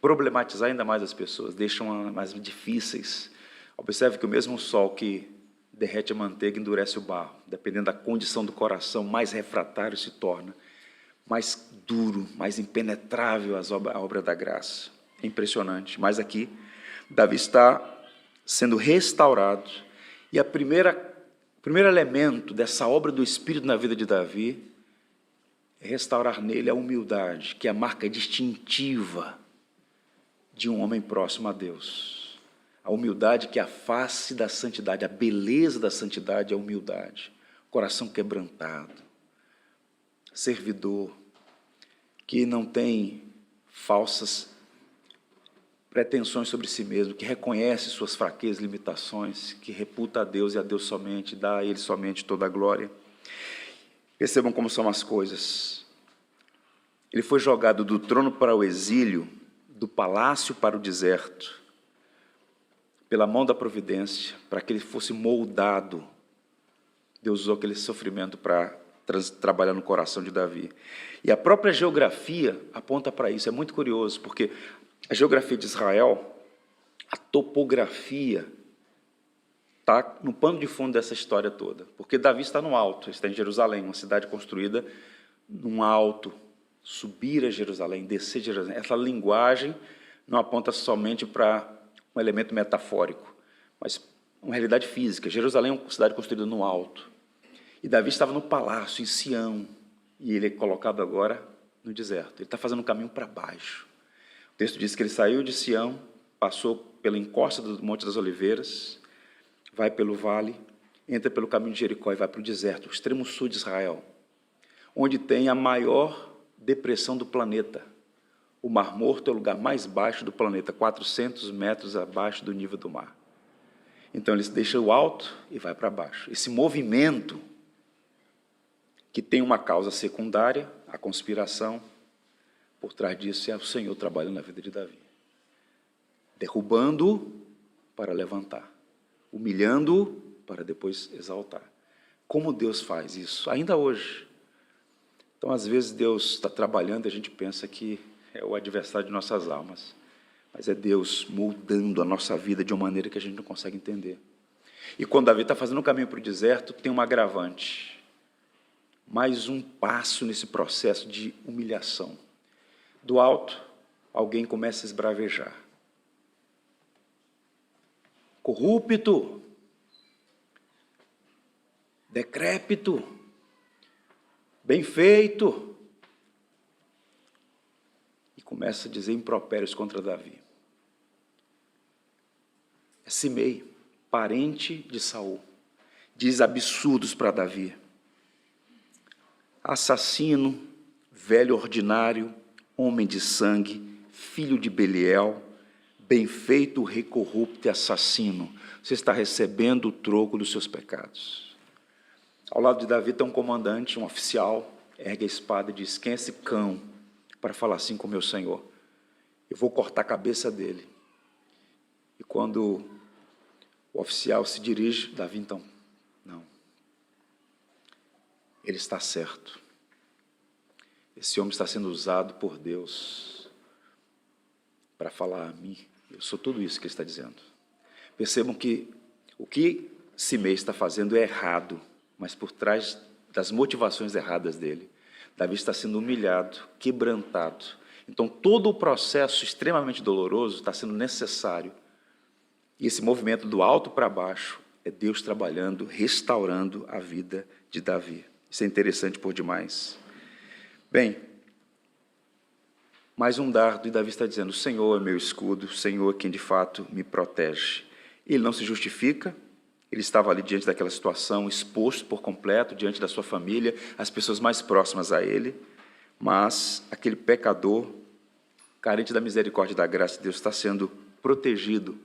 Speaker 1: problematizar ainda mais as pessoas, deixam mais difíceis. Observe que o mesmo sol que derrete a manteiga, endurece o barro. Dependendo da condição do coração, mais refratário se torna, mais duro, mais impenetrável a obra da graça. É impressionante. Mas aqui, Davi está sendo restaurado, e o primeiro elemento dessa obra do Espírito na vida de Davi é restaurar nele a humildade, que é a marca distintiva de um homem próximo a Deus. A humildade que é a face da santidade, a beleza da santidade é a humildade. Coração quebrantado, servidor, que não tem falsas pretensões sobre si mesmo, que reconhece suas fraquezas, limitações, que reputa a Deus e a Deus somente, dá a Ele somente toda a glória. Percebam como são as coisas. Ele foi jogado do trono para o exílio, do palácio para o deserto, pela mão da providência, para que ele fosse moldado. Deus usou aquele sofrimento para trabalhar no coração de Davi. E a própria geografia aponta para isso. É muito curioso, porque a geografia de Israel, a topografia, está no pano de fundo dessa história toda. Porque Davi está no alto, está em Jerusalém, uma cidade construída num alto. Subir a Jerusalém, descer a Jerusalém. Essa linguagem não aponta somente para um elemento metafórico, mas uma realidade física. Jerusalém é uma cidade construída no alto. E Davi estava no palácio, em Sião, e ele é colocado agora no deserto. Ele está fazendo um caminho para baixo. O texto diz que ele saiu de Sião, passou pela encosta do Monte das Oliveiras, vai pelo vale, entra pelo caminho de Jericó e vai para o deserto, o extremo sul de Israel, onde tem a maior depressão do planeta. O Mar Morto é o lugar mais baixo do planeta, 400 metros abaixo do nível do mar. Então, ele deixa o alto e vai para baixo. Esse movimento, que tem uma causa secundária, a conspiração, por trás disso é o Senhor trabalhando na vida de Davi. Derrubando para levantar, humilhando para depois exaltar. Como Deus faz isso? Ainda hoje. Então, às vezes, Deus está trabalhando e a gente pensa que é o adversário de nossas almas. Mas é Deus moldando a nossa vida de uma maneira que a gente não consegue entender. E quando Davi está fazendo um caminho para o deserto, tem um agravante. Mais um passo nesse processo de humilhação. Do alto, alguém começa a esbravejar. Corrupto, decrépito, bem feito. E começa a dizer impropérios contra Davi. É Simei, parente de Saul, diz absurdos para Davi. Assassino, velho ordinário, homem de sangue, filho de Beliel, bem feito, rei corrupto e assassino. Você está recebendo o troco dos seus pecados. Ao lado de Davi tem um comandante, um oficial, ergue a espada e diz: quem é esse cão para falar assim com meu senhor? Eu vou cortar a cabeça dele. E quando o oficial se dirige, Davi então, não. Ele está certo. Esse homem está sendo usado por Deus para falar a mim. Eu sou tudo isso que ele está dizendo. Percebam que o que Simei está fazendo é errado, mas por trás das motivações erradas dele, Davi está sendo humilhado, quebrantado. Então, todo o processo extremamente doloroso está sendo necessário. E esse movimento do alto para baixo é Deus trabalhando, restaurando a vida de Davi. Isso é interessante por demais. Bem, mais um dardo, e Davi está dizendo: o Senhor é meu escudo, o Senhor é quem de fato me protege. Ele não se justifica, ele estava ali diante daquela situação, exposto por completo, diante da sua família, as pessoas mais próximas a ele, mas aquele pecador, carente da misericórdia e da graça de Deus, está sendo protegido,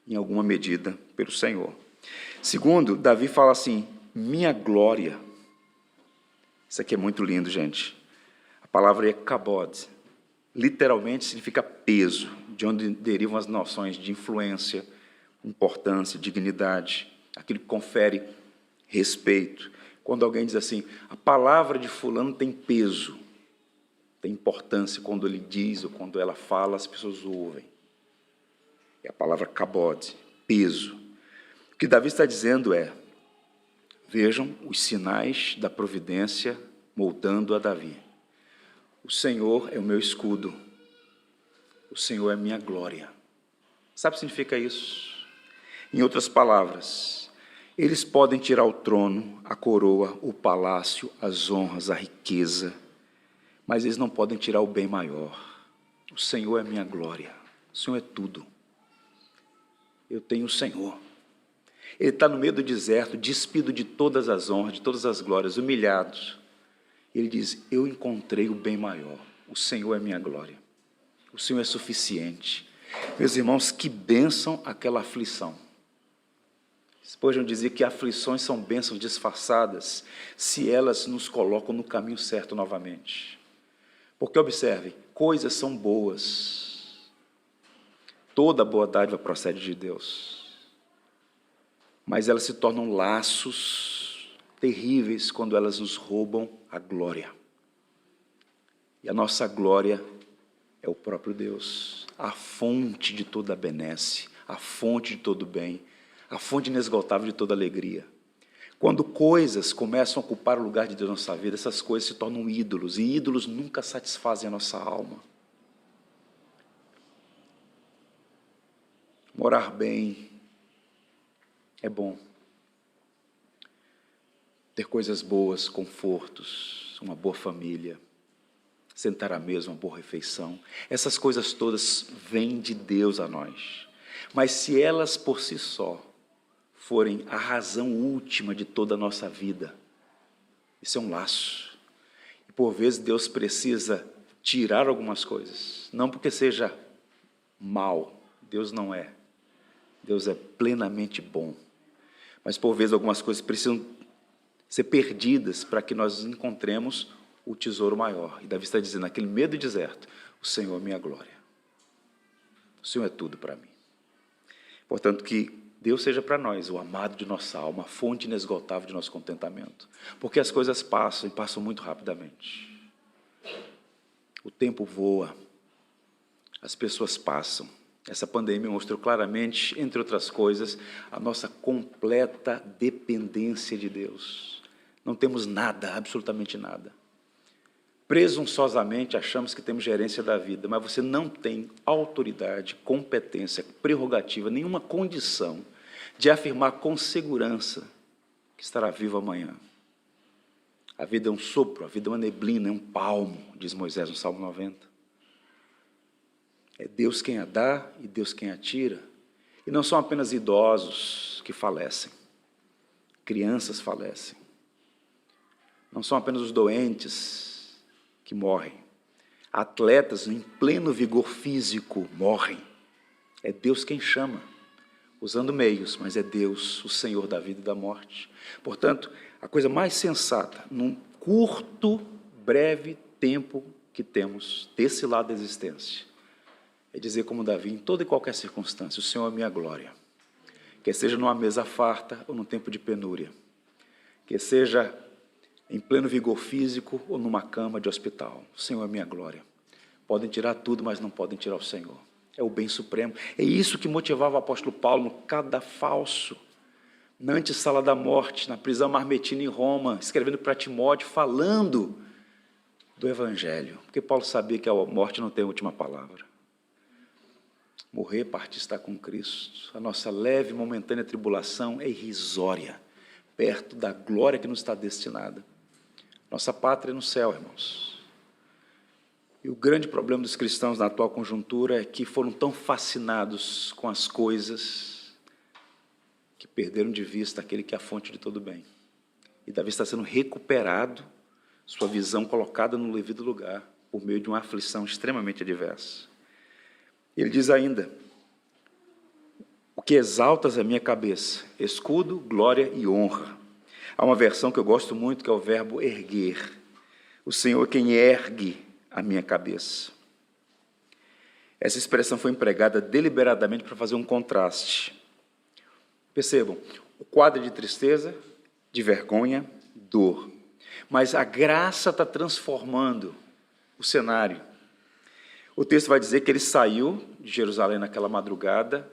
Speaker 1: em alguma medida, pelo Senhor. Segundo, Davi fala assim: minha glória. Isso aqui é muito lindo, gente. A palavra é kabod. Literalmente significa peso, de onde derivam as noções de influência, importância, dignidade, aquilo que confere respeito. Quando alguém diz assim, a palavra de fulano tem peso, tem importância, quando ele diz ou quando ela fala, as pessoas ouvem. É a palavra kabod, peso. O que Davi está dizendo é: vejam os sinais da providência moldando a Davi. O Senhor é o meu escudo. O Senhor é a minha glória. Sabe o que significa isso? Em outras palavras, eles podem tirar o trono, a coroa, o palácio, as honras, a riqueza, mas eles não podem tirar o bem maior. O Senhor é a minha glória. O Senhor é tudo. Eu tenho o Senhor. Ele está no meio do deserto, despido de todas as honras, de todas as glórias, humilhado. Ele diz, eu encontrei o bem maior. O Senhor é minha glória. O Senhor é suficiente. Meus irmãos, que bênção aquela aflição. Spurgeon dizia que aflições são bênçãos disfarçadas, se elas nos colocam no caminho certo novamente. Porque, observe, coisas são boas. Toda boa dádiva procede de Deus. Mas elas se tornam laços terríveis quando elas nos roubam a glória. E a nossa glória é o próprio Deus, a fonte de toda a benesse, a fonte de todo bem, a fonte inesgotável de toda alegria. Quando coisas começam a ocupar o lugar de Deus na nossa vida, essas coisas se tornam ídolos, e ídolos nunca satisfazem a nossa alma. Morar bem é bom. Ter coisas boas, confortos, uma boa família, sentar à mesa, uma boa refeição. Essas coisas todas vêm de Deus a nós. Mas se elas por si só forem a razão última de toda a nossa vida, isso é um laço. E por vezes Deus precisa tirar algumas coisas, não porque seja mal, Deus não é. Deus é plenamente bom. Mas por vezes algumas coisas precisam ser perdidas para que nós encontremos o tesouro maior. E Davi está dizendo, naquele meio do deserto, o Senhor é minha glória. O Senhor é tudo para mim. Portanto, que Deus seja para nós o amado de nossa alma, a fonte inesgotável de nosso contentamento. Porque as coisas passam e passam muito rapidamente. O tempo voa, as pessoas passam. Essa pandemia mostrou claramente, entre outras coisas, a nossa completa dependência de Deus. Não temos nada, absolutamente nada. Presunçosamente achamos que temos gerência da vida, mas você não tem autoridade, competência, prerrogativa, nenhuma condição de afirmar com segurança que estará vivo amanhã. A vida é um sopro, a vida é uma neblina, é um palmo, diz Moisés no Salmo 90. É Deus quem a dá e Deus quem a tira. E não são apenas idosos que falecem, crianças falecem. Não são apenas os doentes que morrem. Atletas em pleno vigor físico morrem. É Deus quem chama, usando meios, mas é Deus, o Senhor da vida e da morte. Portanto, a coisa mais sensata, num curto, breve tempo que temos desse lado da existência, é dizer como Davi, em toda e qualquer circunstância, o Senhor é minha glória. Quer seja numa mesa farta ou num tempo de penúria. Quer seja em pleno vigor físico ou numa cama de hospital. O Senhor é minha glória. Podem tirar tudo, mas não podem tirar o Senhor. É o bem supremo. É isso que motivava o apóstolo Paulo no cadafalso, na antessala da morte, na prisão marmetina em Roma, escrevendo para Timóteo, falando do Evangelho. Porque Paulo sabia que a morte não tem a última palavra. Morrer, partir, estar com Cristo. A nossa leve e momentânea tribulação é irrisória, perto da glória que nos está destinada. Nossa pátria é no céu, irmãos. E o grande problema dos cristãos na atual conjuntura é que foram tão fascinados com as coisas que perderam de vista aquele que é a fonte de todo bem. E Davi está sendo recuperado, sua visão colocada no devido lugar, por meio de uma aflição extremamente adversa. Ele diz ainda, o que exaltas a minha cabeça, escudo, glória e honra. Há uma versão que eu gosto muito, que é o verbo erguer. O Senhor é quem ergue a minha cabeça. Essa expressão foi empregada deliberadamente para fazer um contraste. Percebam, o quadro de tristeza, de vergonha, dor. Mas a graça está transformando o cenário. O texto vai dizer que ele saiu de Jerusalém naquela madrugada,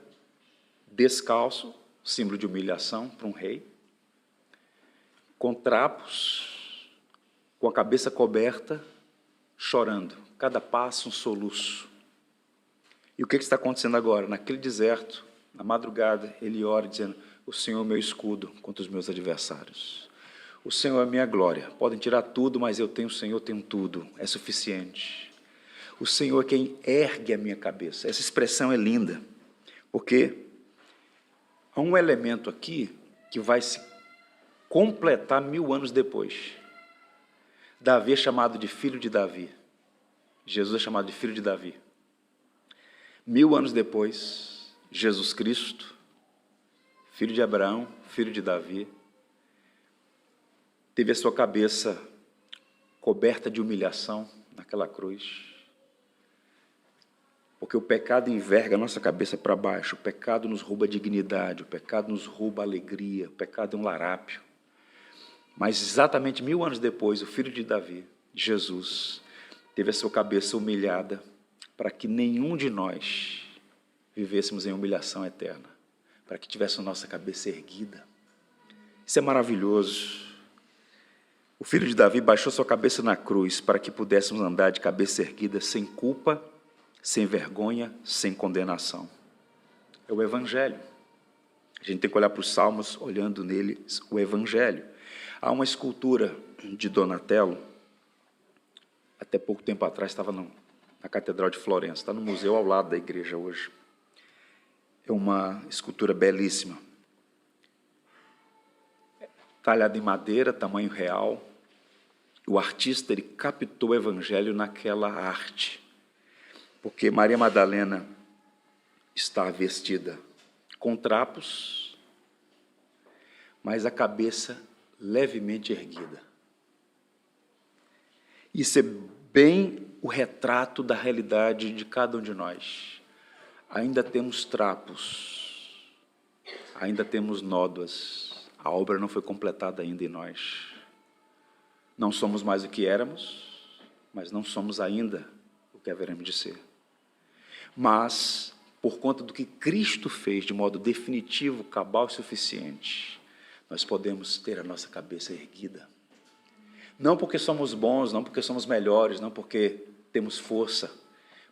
Speaker 1: descalço, símbolo de humilhação para um rei, com trapos, com a cabeça coberta, chorando, cada passo um soluço. E o que está acontecendo agora? Naquele deserto, na madrugada, ele ora dizendo, o Senhor é meu escudo contra os meus adversários. O Senhor é minha glória. Podem tirar tudo, mas eu tenho o Senhor, tenho tudo. É suficiente. O Senhor é quem ergue a minha cabeça. Essa expressão é linda, porque Há um elemento aqui que vai se completar 1000 anos depois. Davi é chamado de filho de Davi. Jesus é chamado de filho de Davi. 1000 anos depois, Jesus Cristo, filho de Abraão, filho de Davi, teve a sua cabeça coberta de humilhação naquela cruz. Porque o pecado enverga a nossa cabeça para baixo, o pecado nos rouba a dignidade, o pecado nos rouba a alegria, o pecado é um larápio. Mas exatamente 1000 anos depois, o filho de Davi, Jesus, teve a sua cabeça humilhada para que nenhum de nós vivêssemos em humilhação eterna, para que tivéssemos nossa cabeça erguida. Isso é maravilhoso. O filho de Davi baixou sua cabeça na cruz para que pudéssemos andar de cabeça erguida, sem culpa, sem vergonha, sem condenação. É o Evangelho. A gente tem que olhar para os Salmos, olhando neles o Evangelho. Há uma escultura de Donatello, até pouco tempo atrás estava na Catedral de Florença, está no museu ao lado da igreja hoje. É uma escultura belíssima, talhada em madeira, tamanho real. O artista ele captou o Evangelho naquela arte, porque Maria Madalena está vestida com trapos, mas a cabeça levemente erguida. Isso é bem o retrato da realidade de cada um de nós. Ainda temos trapos, ainda temos nódoas, a obra não foi completada ainda em nós. Não somos mais o que éramos, mas não somos ainda o que haveremos de ser. Mas, por conta do que Cristo fez de modo definitivo, cabal e suficiente, nós podemos ter a nossa cabeça erguida. Não porque somos bons, não porque somos melhores, não porque temos força,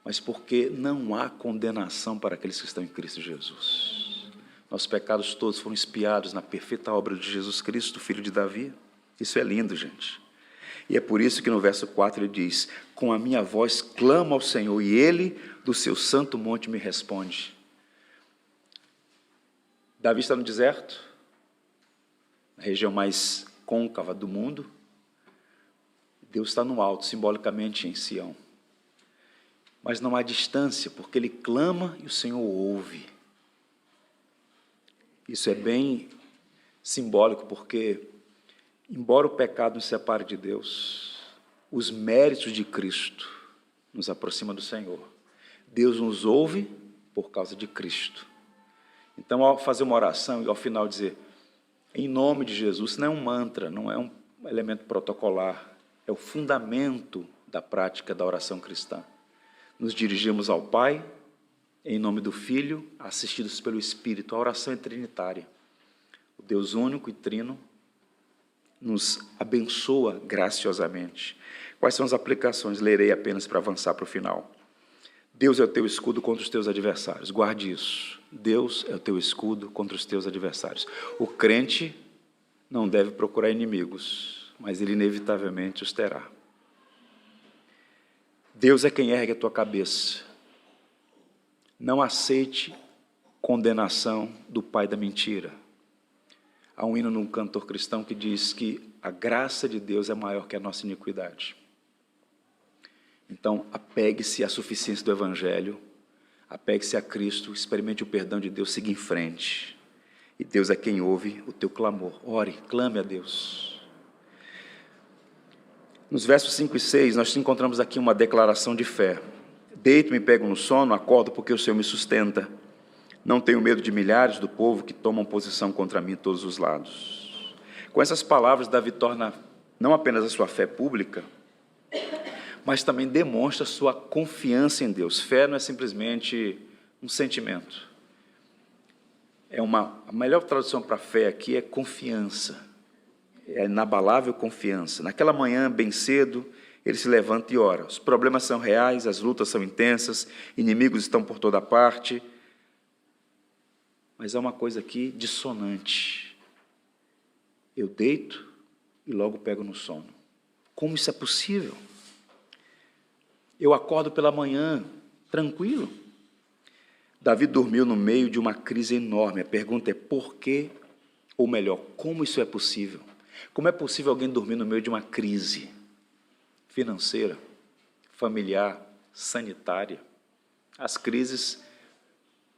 Speaker 1: mas porque não há condenação para aqueles que estão em Cristo Jesus. Nossos pecados todos foram expiados na perfeita obra de Jesus Cristo, filho de Davi. Isso é lindo, gente. E é por isso que no verso 4 ele diz: com a minha voz clamo ao Senhor, e Ele do seu santo monte me responde. Davi está no deserto, na região mais côncava do mundo. Deus está no alto, simbolicamente em Sião. Mas não há distância, porque ele clama e o Senhor ouve. Isso é bem simbólico, porque, embora o pecado nos separe de Deus, os méritos de Cristo nos aproximam do Senhor. Deus nos ouve por causa de Cristo. Então, ao fazer uma oração e ao final dizer, em nome de Jesus, não é um mantra, não é um elemento protocolar, é o fundamento da prática da oração cristã. Nos dirigimos ao Pai, em nome do Filho, assistidos pelo Espírito. A oração é trinitária. O Deus único e trino nos abençoa graciosamente. Quais são as aplicações? Lerei apenas para avançar para o final. Deus é o teu escudo contra os teus adversários. Guarde isso. Deus é o teu escudo contra os teus adversários. O crente não deve procurar inimigos, mas ele inevitavelmente os terá. Deus é quem ergue a tua cabeça. Não aceite condenação do pai da mentira. Há um hino num cantor cristão que diz que a graça de Deus é maior que a nossa iniquidade. Então, apegue-se à suficiência do Evangelho, apegue-se a Cristo, experimente o perdão de Deus, siga em frente. E Deus é quem ouve o teu clamor. Ore, clame a Deus. Nos versos 5 e 6, nós encontramos aqui uma declaração de fé. Deito-me e pego no sono, acordo porque o Senhor me sustenta. Não tenho medo de milhares do povo que tomam posição contra mim de todos os lados. Com essas palavras, Davi torna não apenas a sua fé pública, mas também demonstra sua confiança em Deus. Fé não é simplesmente um sentimento. A melhor tradução para fé aqui é confiança. É inabalável confiança. Naquela manhã, bem cedo, ele se levanta e ora. Os problemas são reais, as lutas são intensas, inimigos estão por toda parte. Mas há uma coisa aqui dissonante. Eu deito e logo pego no sono. Como isso é possível? Eu acordo pela manhã, tranquilo. Davi dormiu no meio de uma crise enorme. A pergunta é por quê, ou melhor, como isso é possível? Como é possível alguém dormir no meio de uma crise financeira, familiar, sanitária? As crises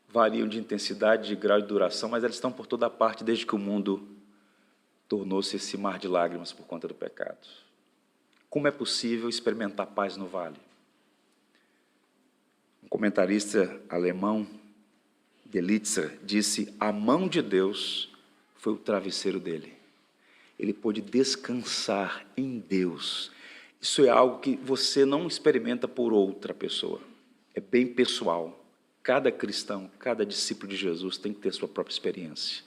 Speaker 1: variam de intensidade, de grau de duração, mas elas estão por toda parte desde que o mundo tornou-se esse mar de lágrimas por conta do pecado. Como é possível experimentar paz no vale? Um comentarista alemão, Delitzer, disse: a mão de Deus foi o travesseiro dele. Ele pôde descansar em Deus. Isso é algo que você não experimenta por outra pessoa. É bem pessoal. Cada cristão, cada discípulo de Jesus tem que ter sua própria experiência.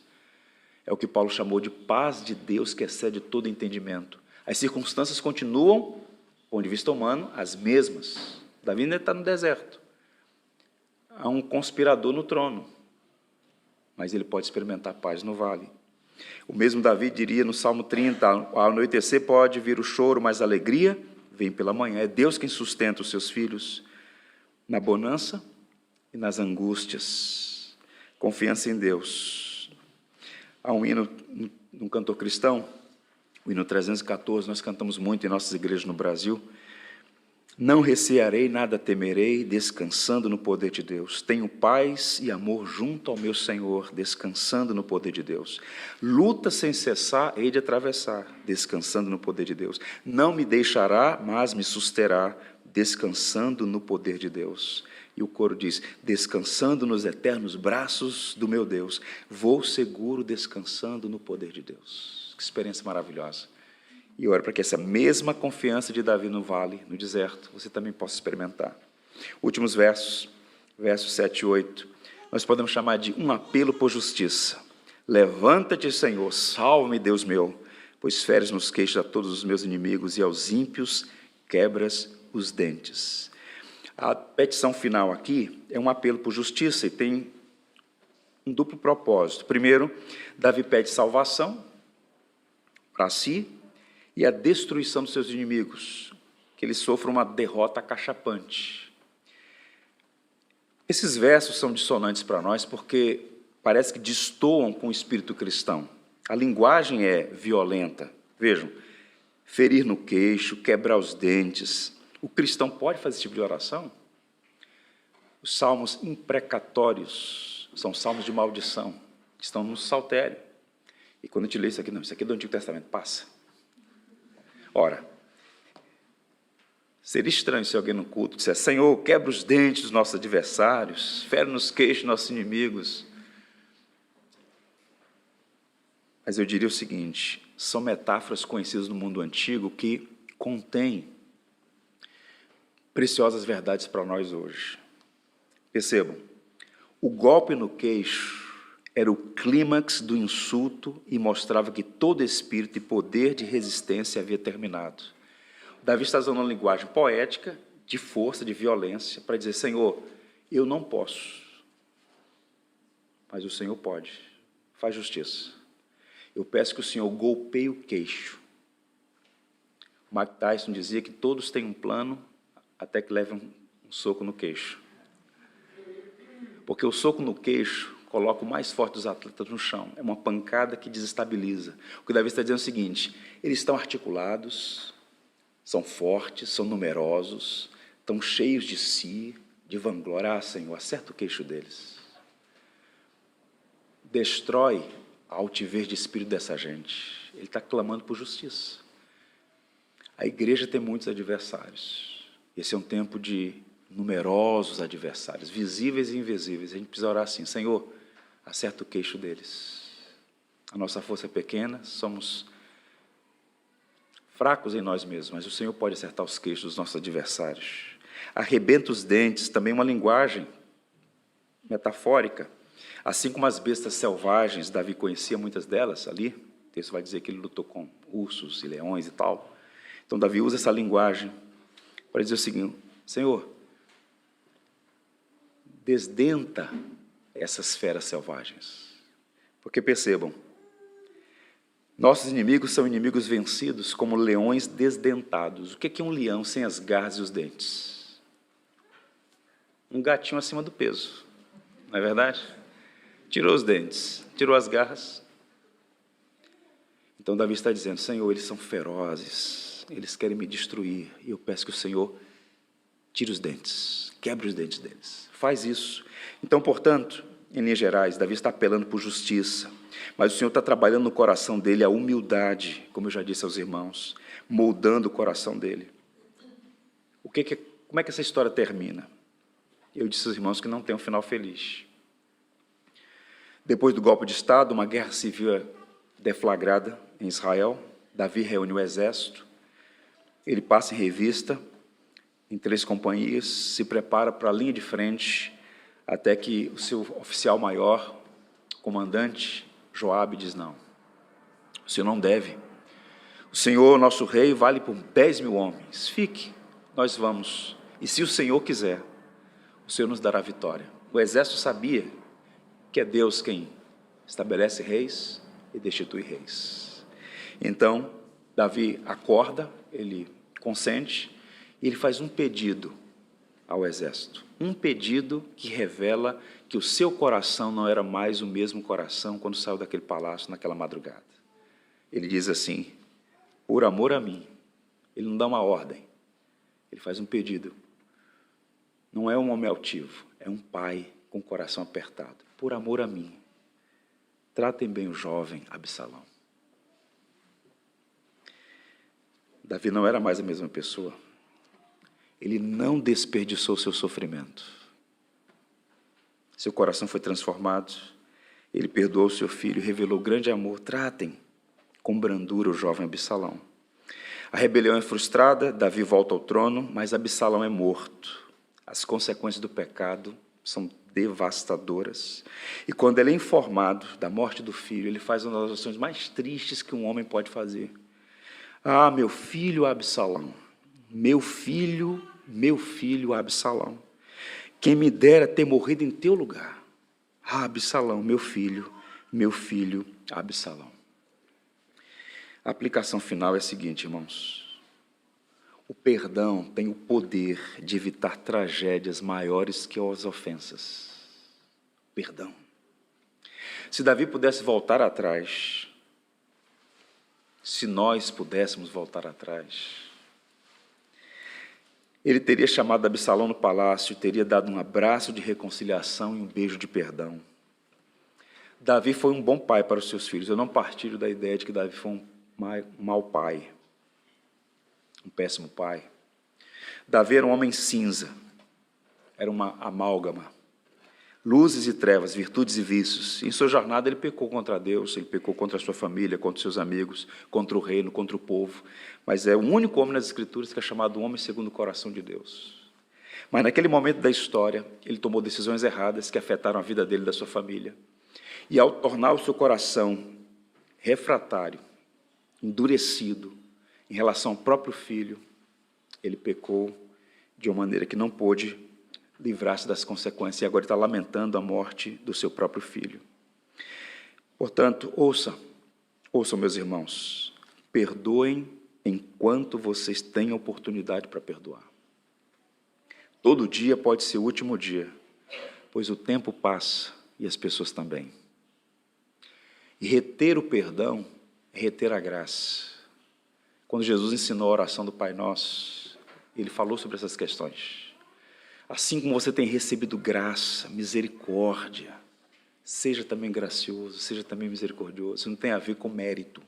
Speaker 1: É o que Paulo chamou de paz de Deus que excede todo entendimento. As circunstâncias continuam, do ponto de vista humano, as mesmas. Davi ainda está no deserto. Há um conspirador no trono, mas ele pode experimentar paz no vale. O mesmo Davi diria no Salmo 30, ao anoitecer pode vir o choro, mas a alegria vem pela manhã. É Deus quem sustenta os seus filhos na bonança e nas angústias. Confiança em Deus. Há um hino num cantor cristão, o hino 314, nós cantamos muito em nossas igrejas no Brasil. Não recearei, nada temerei, descansando no poder de Deus. Tenho paz e amor junto ao meu Senhor, descansando no poder de Deus. Luta sem cessar, hei de atravessar, descansando no poder de Deus. Não me deixará, mas me susterá, descansando no poder de Deus. E o coro diz: descansando nos eternos braços do meu Deus, vou seguro descansando no poder de Deus. Que experiência maravilhosa. E oro para que essa mesma confiança de Davi no vale, no deserto, você também possa experimentar. Últimos versos, versos 7 e 8, nós podemos chamar de um apelo por justiça. Levanta-te, Senhor, salva-me, Deus meu, pois feres nos queixos a todos os meus inimigos e aos ímpios quebras os dentes. A petição final aqui é um apelo por justiça e tem um duplo propósito. Primeiro, Davi pede salvação para si e a destruição dos seus inimigos, que ele sofra uma derrota acachapante. Esses versos são dissonantes para nós porque parece que destoam com o espírito cristão. A linguagem é violenta. Vejam, ferir no queixo, quebrar os dentes. O cristão pode fazer esse tipo de oração? Os salmos imprecatórios são salmos de maldição, que estão no saltério. E quando a gente lê isso aqui, não, isso aqui é do Antigo Testamento, passa. Ora, seria estranho se alguém no culto dissesse: Senhor, quebra os dentes dos nossos adversários, fere nos queixos dos nossos inimigos. Mas eu diria o seguinte: são metáforas conhecidas no mundo antigo que contêm preciosas verdades para nós hoje. Percebam, o golpe no queixo era o clímax do insulto e mostrava que todo espírito e poder de resistência havia terminado. Davi está usando uma linguagem poética, de força, de violência, para dizer: Senhor, eu não posso, mas o Senhor pode, faz justiça. Eu peço que o Senhor golpeie o queixo. O Mike Tyson dizia que todos têm um plano até que levem um soco no queixo. Porque o soco no queixo coloca o mais forte dos atletas no chão. É uma pancada que desestabiliza. O que Davi está dizendo é o seguinte: eles estão articulados, são fortes, são numerosos, estão cheios de si, de vanglória. Ah, Senhor, acerta o queixo deles. Destrói a altivez de espírito dessa gente. Ele está clamando por justiça. A igreja tem muitos adversários. Esse é um tempo de numerosos adversários, visíveis e invisíveis. A gente precisa orar assim: Senhor, acerta o queixo deles. A nossa força é pequena, somos fracos em nós mesmos, mas o Senhor pode acertar os queixos dos nossos adversários. Arrebenta os dentes, também uma linguagem metafórica. Assim como as bestas selvagens, Davi conhecia muitas delas ali, o texto vai dizer que ele lutou com ursos e leões e tal. Então Davi usa essa linguagem para dizer o seguinte: Senhor, desdenta essas feras selvagens. Porque percebam, nossos inimigos são inimigos vencidos como leões desdentados. O que é um leão sem as garras e os dentes? Um gatinho acima do peso. não é verdade? Tirou os dentes, tirou as garras. Então Davi está dizendo, Senhor, eles são ferozes, eles querem me destruir, e eu peço que o Senhor tire os dentes, quebre os dentes deles. Faz isso. Então, portanto, em linhas gerais, Davi está apelando por justiça, mas o Senhor está trabalhando no coração dele a humildade, como eu já disse aos irmãos, moldando o coração dele. Como é que essa história termina? Eu disse aos irmãos que não tem um final feliz. Depois do golpe de Estado, uma guerra civil é deflagrada em Israel. Davi reúne o exército, ele passa em revista em 3 companhias, se prepara para a linha de frente, até que o seu oficial maior, comandante, Joabe, diz, não, o senhor não deve. O Senhor, nosso rei, vale por 10.000 homens. Fique, nós vamos. E se o Senhor quiser, o Senhor nos dará vitória. O exército sabia que é Deus quem estabelece reis e destitui reis. Então, Davi acorda, ele consente, e ele faz um pedido ao exército. Um pedido que revela que o seu coração não era mais o mesmo coração quando saiu daquele palácio naquela madrugada. Ele diz assim, por amor a mim, ele não dá uma ordem, ele faz um pedido. Não é um homem altivo, é um pai com o coração apertado. Por amor a mim, tratem bem o jovem Absalão. Davi não era mais a mesma pessoa. Ele não desperdiçou seu sofrimento. Seu coração foi transformado. Ele perdoou seu filho, revelou grande amor. Tratem com brandura o jovem Absalão. A rebelião é frustrada, Davi volta ao trono, mas Absalão é morto. As consequências do pecado são devastadoras. E quando ele é informado da morte do filho, ele faz uma das ações mais tristes que um homem pode fazer. Ah, meu filho Absalão, meu filho Absalão, quem me dera ter morrido em teu lugar. Ah, Absalão, meu filho Absalão. A aplicação final é a seguinte, irmãos. O perdão tem o poder de evitar tragédias maiores que as ofensas. Perdão. Se Davi pudesse voltar atrás, se nós pudéssemos voltar atrás, ele teria chamado Absalão no palácio, teria dado um abraço de reconciliação e um beijo de perdão. Davi foi um bom pai para os seus filhos. Eu não partilho da ideia de que Davi foi um mau pai, um péssimo pai. Davi era um homem cinza, era uma amálgama, luzes e trevas, virtudes e vícios. Em sua jornada ele pecou contra Deus, ele pecou contra a sua família, contra os seus amigos, contra o reino, contra o povo, mas é o único homem nas Escrituras que é chamado homem segundo o coração de Deus. Mas naquele momento da história, ele tomou decisões erradas que afetaram a vida dele e da sua família, e ao tornar o seu coração refratário, endurecido em relação ao próprio filho, ele pecou de uma maneira que não pôde livrar-se das consequências, e agora está lamentando a morte do seu próprio filho. Portanto, ouçam, meus irmãos, perdoem enquanto vocês têm oportunidade para perdoar. Todo dia pode ser o último dia, pois o tempo passa e as pessoas também. E reter o perdão é reter a graça. Quando Jesus ensinou a oração do Pai Nosso, ele falou sobre essas questões. Assim como você tem recebido graça, misericórdia, seja também gracioso, seja também misericordioso. Isso não tem a ver com mérito,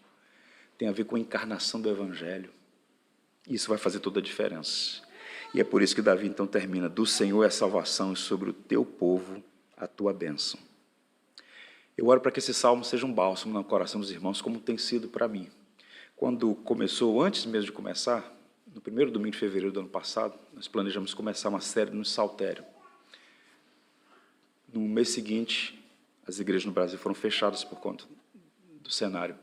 Speaker 1: tem a ver com a encarnação do Evangelho. Isso vai fazer toda a diferença. E é por isso que Davi então termina, do Senhor é a salvação e sobre o teu povo a tua bênção. Eu oro para que esse salmo seja um bálsamo no coração dos irmãos, como tem sido para mim. Quando começou, antes mesmo de começar, no primeiro domingo de fevereiro do ano passado, nós planejamos começar uma série no Saltério. No mês seguinte, as igrejas no Brasil foram fechadas por conta do cenário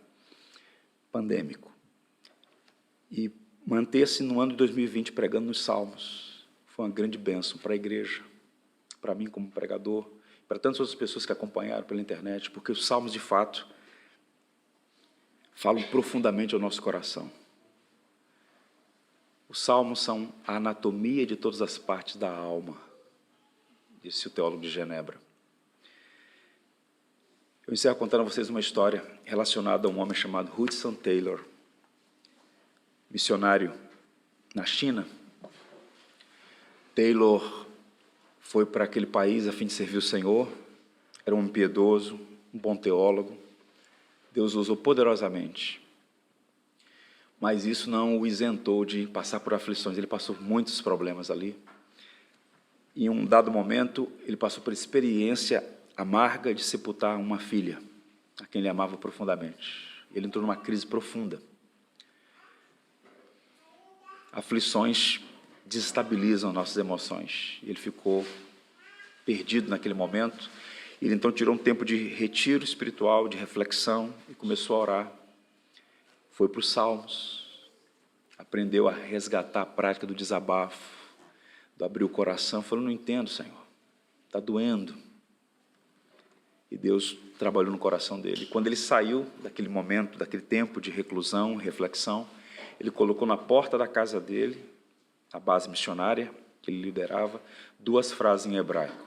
Speaker 1: pandêmico. E manter-se no ano de 2020 pregando nos Salmos foi uma grande bênção para a igreja, para mim como pregador, para tantas outras pessoas que acompanharam pela internet, porque os Salmos, de fato, falam profundamente ao nosso coração. Os Salmos são a anatomia de todas as partes da alma, disse o teólogo de Genebra. Eu encerro contando a vocês uma história relacionada a um homem chamado Hudson Taylor, missionário na China. Taylor foi para aquele país a fim de servir o Senhor, era um homem piedoso, um bom teólogo. Deus o usou poderosamente, mas isso não o isentou de passar por aflições. Ele passou muitos problemas ali. Em um dado momento, ele passou por experiência amarga de sepultar uma filha, a quem ele amava profundamente. Ele entrou numa crise profunda. Aflições desestabilizam nossas emoções. Ele ficou perdido naquele momento. Ele então tirou um tempo de retiro espiritual, de reflexão, e começou a orar. Foi para os Salmos, aprendeu a resgatar a prática do desabafo, do abrir o coração, falou: não entendo, Senhor, está doendo. E Deus trabalhou no coração dele. Quando ele saiu daquele momento, daquele tempo de reclusão, reflexão, ele colocou na porta da casa dele, a base missionária que ele liderava, 2 frases em hebraico.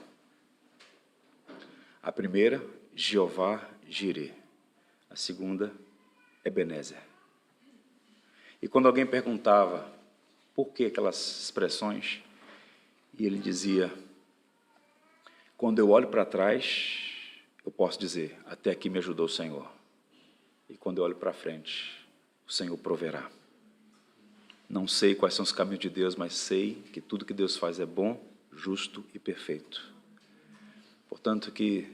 Speaker 1: A primeira, Jeová Jireh. A segunda, Ebenezer. E quando alguém perguntava por que aquelas expressões, e ele dizia: quando eu olho para trás, eu posso dizer, até aqui me ajudou o Senhor. E quando eu olho para frente, o Senhor proverá. Não sei quais são os caminhos de Deus, mas sei que tudo que Deus faz é bom, justo e perfeito. Portanto, que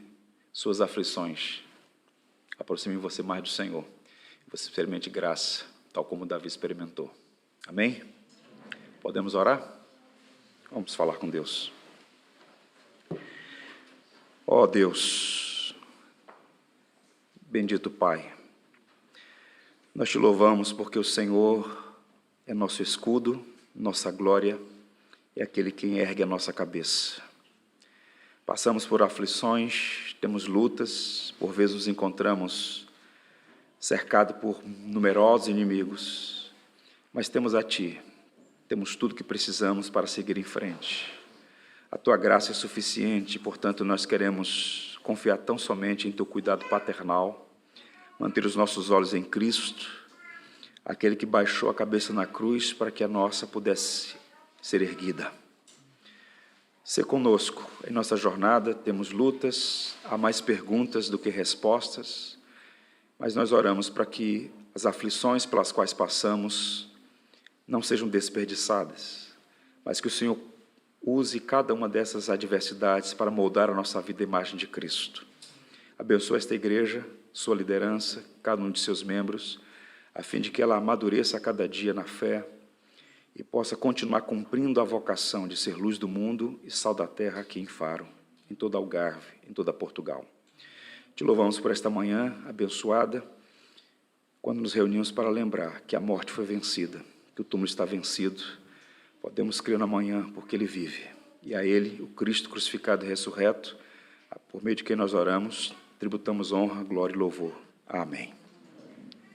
Speaker 1: suas aflições aproximem você mais do Senhor. Você experimente graça, tal como Davi experimentou. Amém? Podemos orar? Vamos falar com Deus. Ó Deus, bendito Pai, nós te louvamos porque o Senhor é nosso escudo, nossa glória, é aquele que ergue a nossa cabeça. Passamos por aflições, temos lutas, por vezes nos encontramos cercados por numerosos inimigos, mas temos a Ti, temos tudo que precisamos para seguir em frente. A Tua graça é suficiente, portanto nós queremos confiar tão somente em Teu cuidado paternal, manter os nossos olhos em Cristo, aquele que baixou a cabeça na cruz para que a nossa pudesse ser erguida. Ser conosco em nossa jornada, temos lutas, há mais perguntas do que respostas, mas nós oramos para que as aflições pelas quais passamos não sejam desperdiçadas, mas que o Senhor use cada uma dessas adversidades para moldar a nossa vida à imagem de Cristo. Abençoa esta igreja, sua liderança, cada um de seus membros, a fim de que ela amadureça a cada dia na fé e possa continuar cumprindo a vocação de ser luz do mundo e sal da terra aqui em Faro, em toda Algarve, em toda Portugal. Te louvamos por esta manhã abençoada, quando nos reunimos para lembrar que a morte foi vencida, que o túmulo está vencido. Podemos crer no amanhã porque Ele vive. E a Ele, o Cristo crucificado e ressurreto, por meio de quem nós oramos, tributamos honra, glória e louvor. Amém.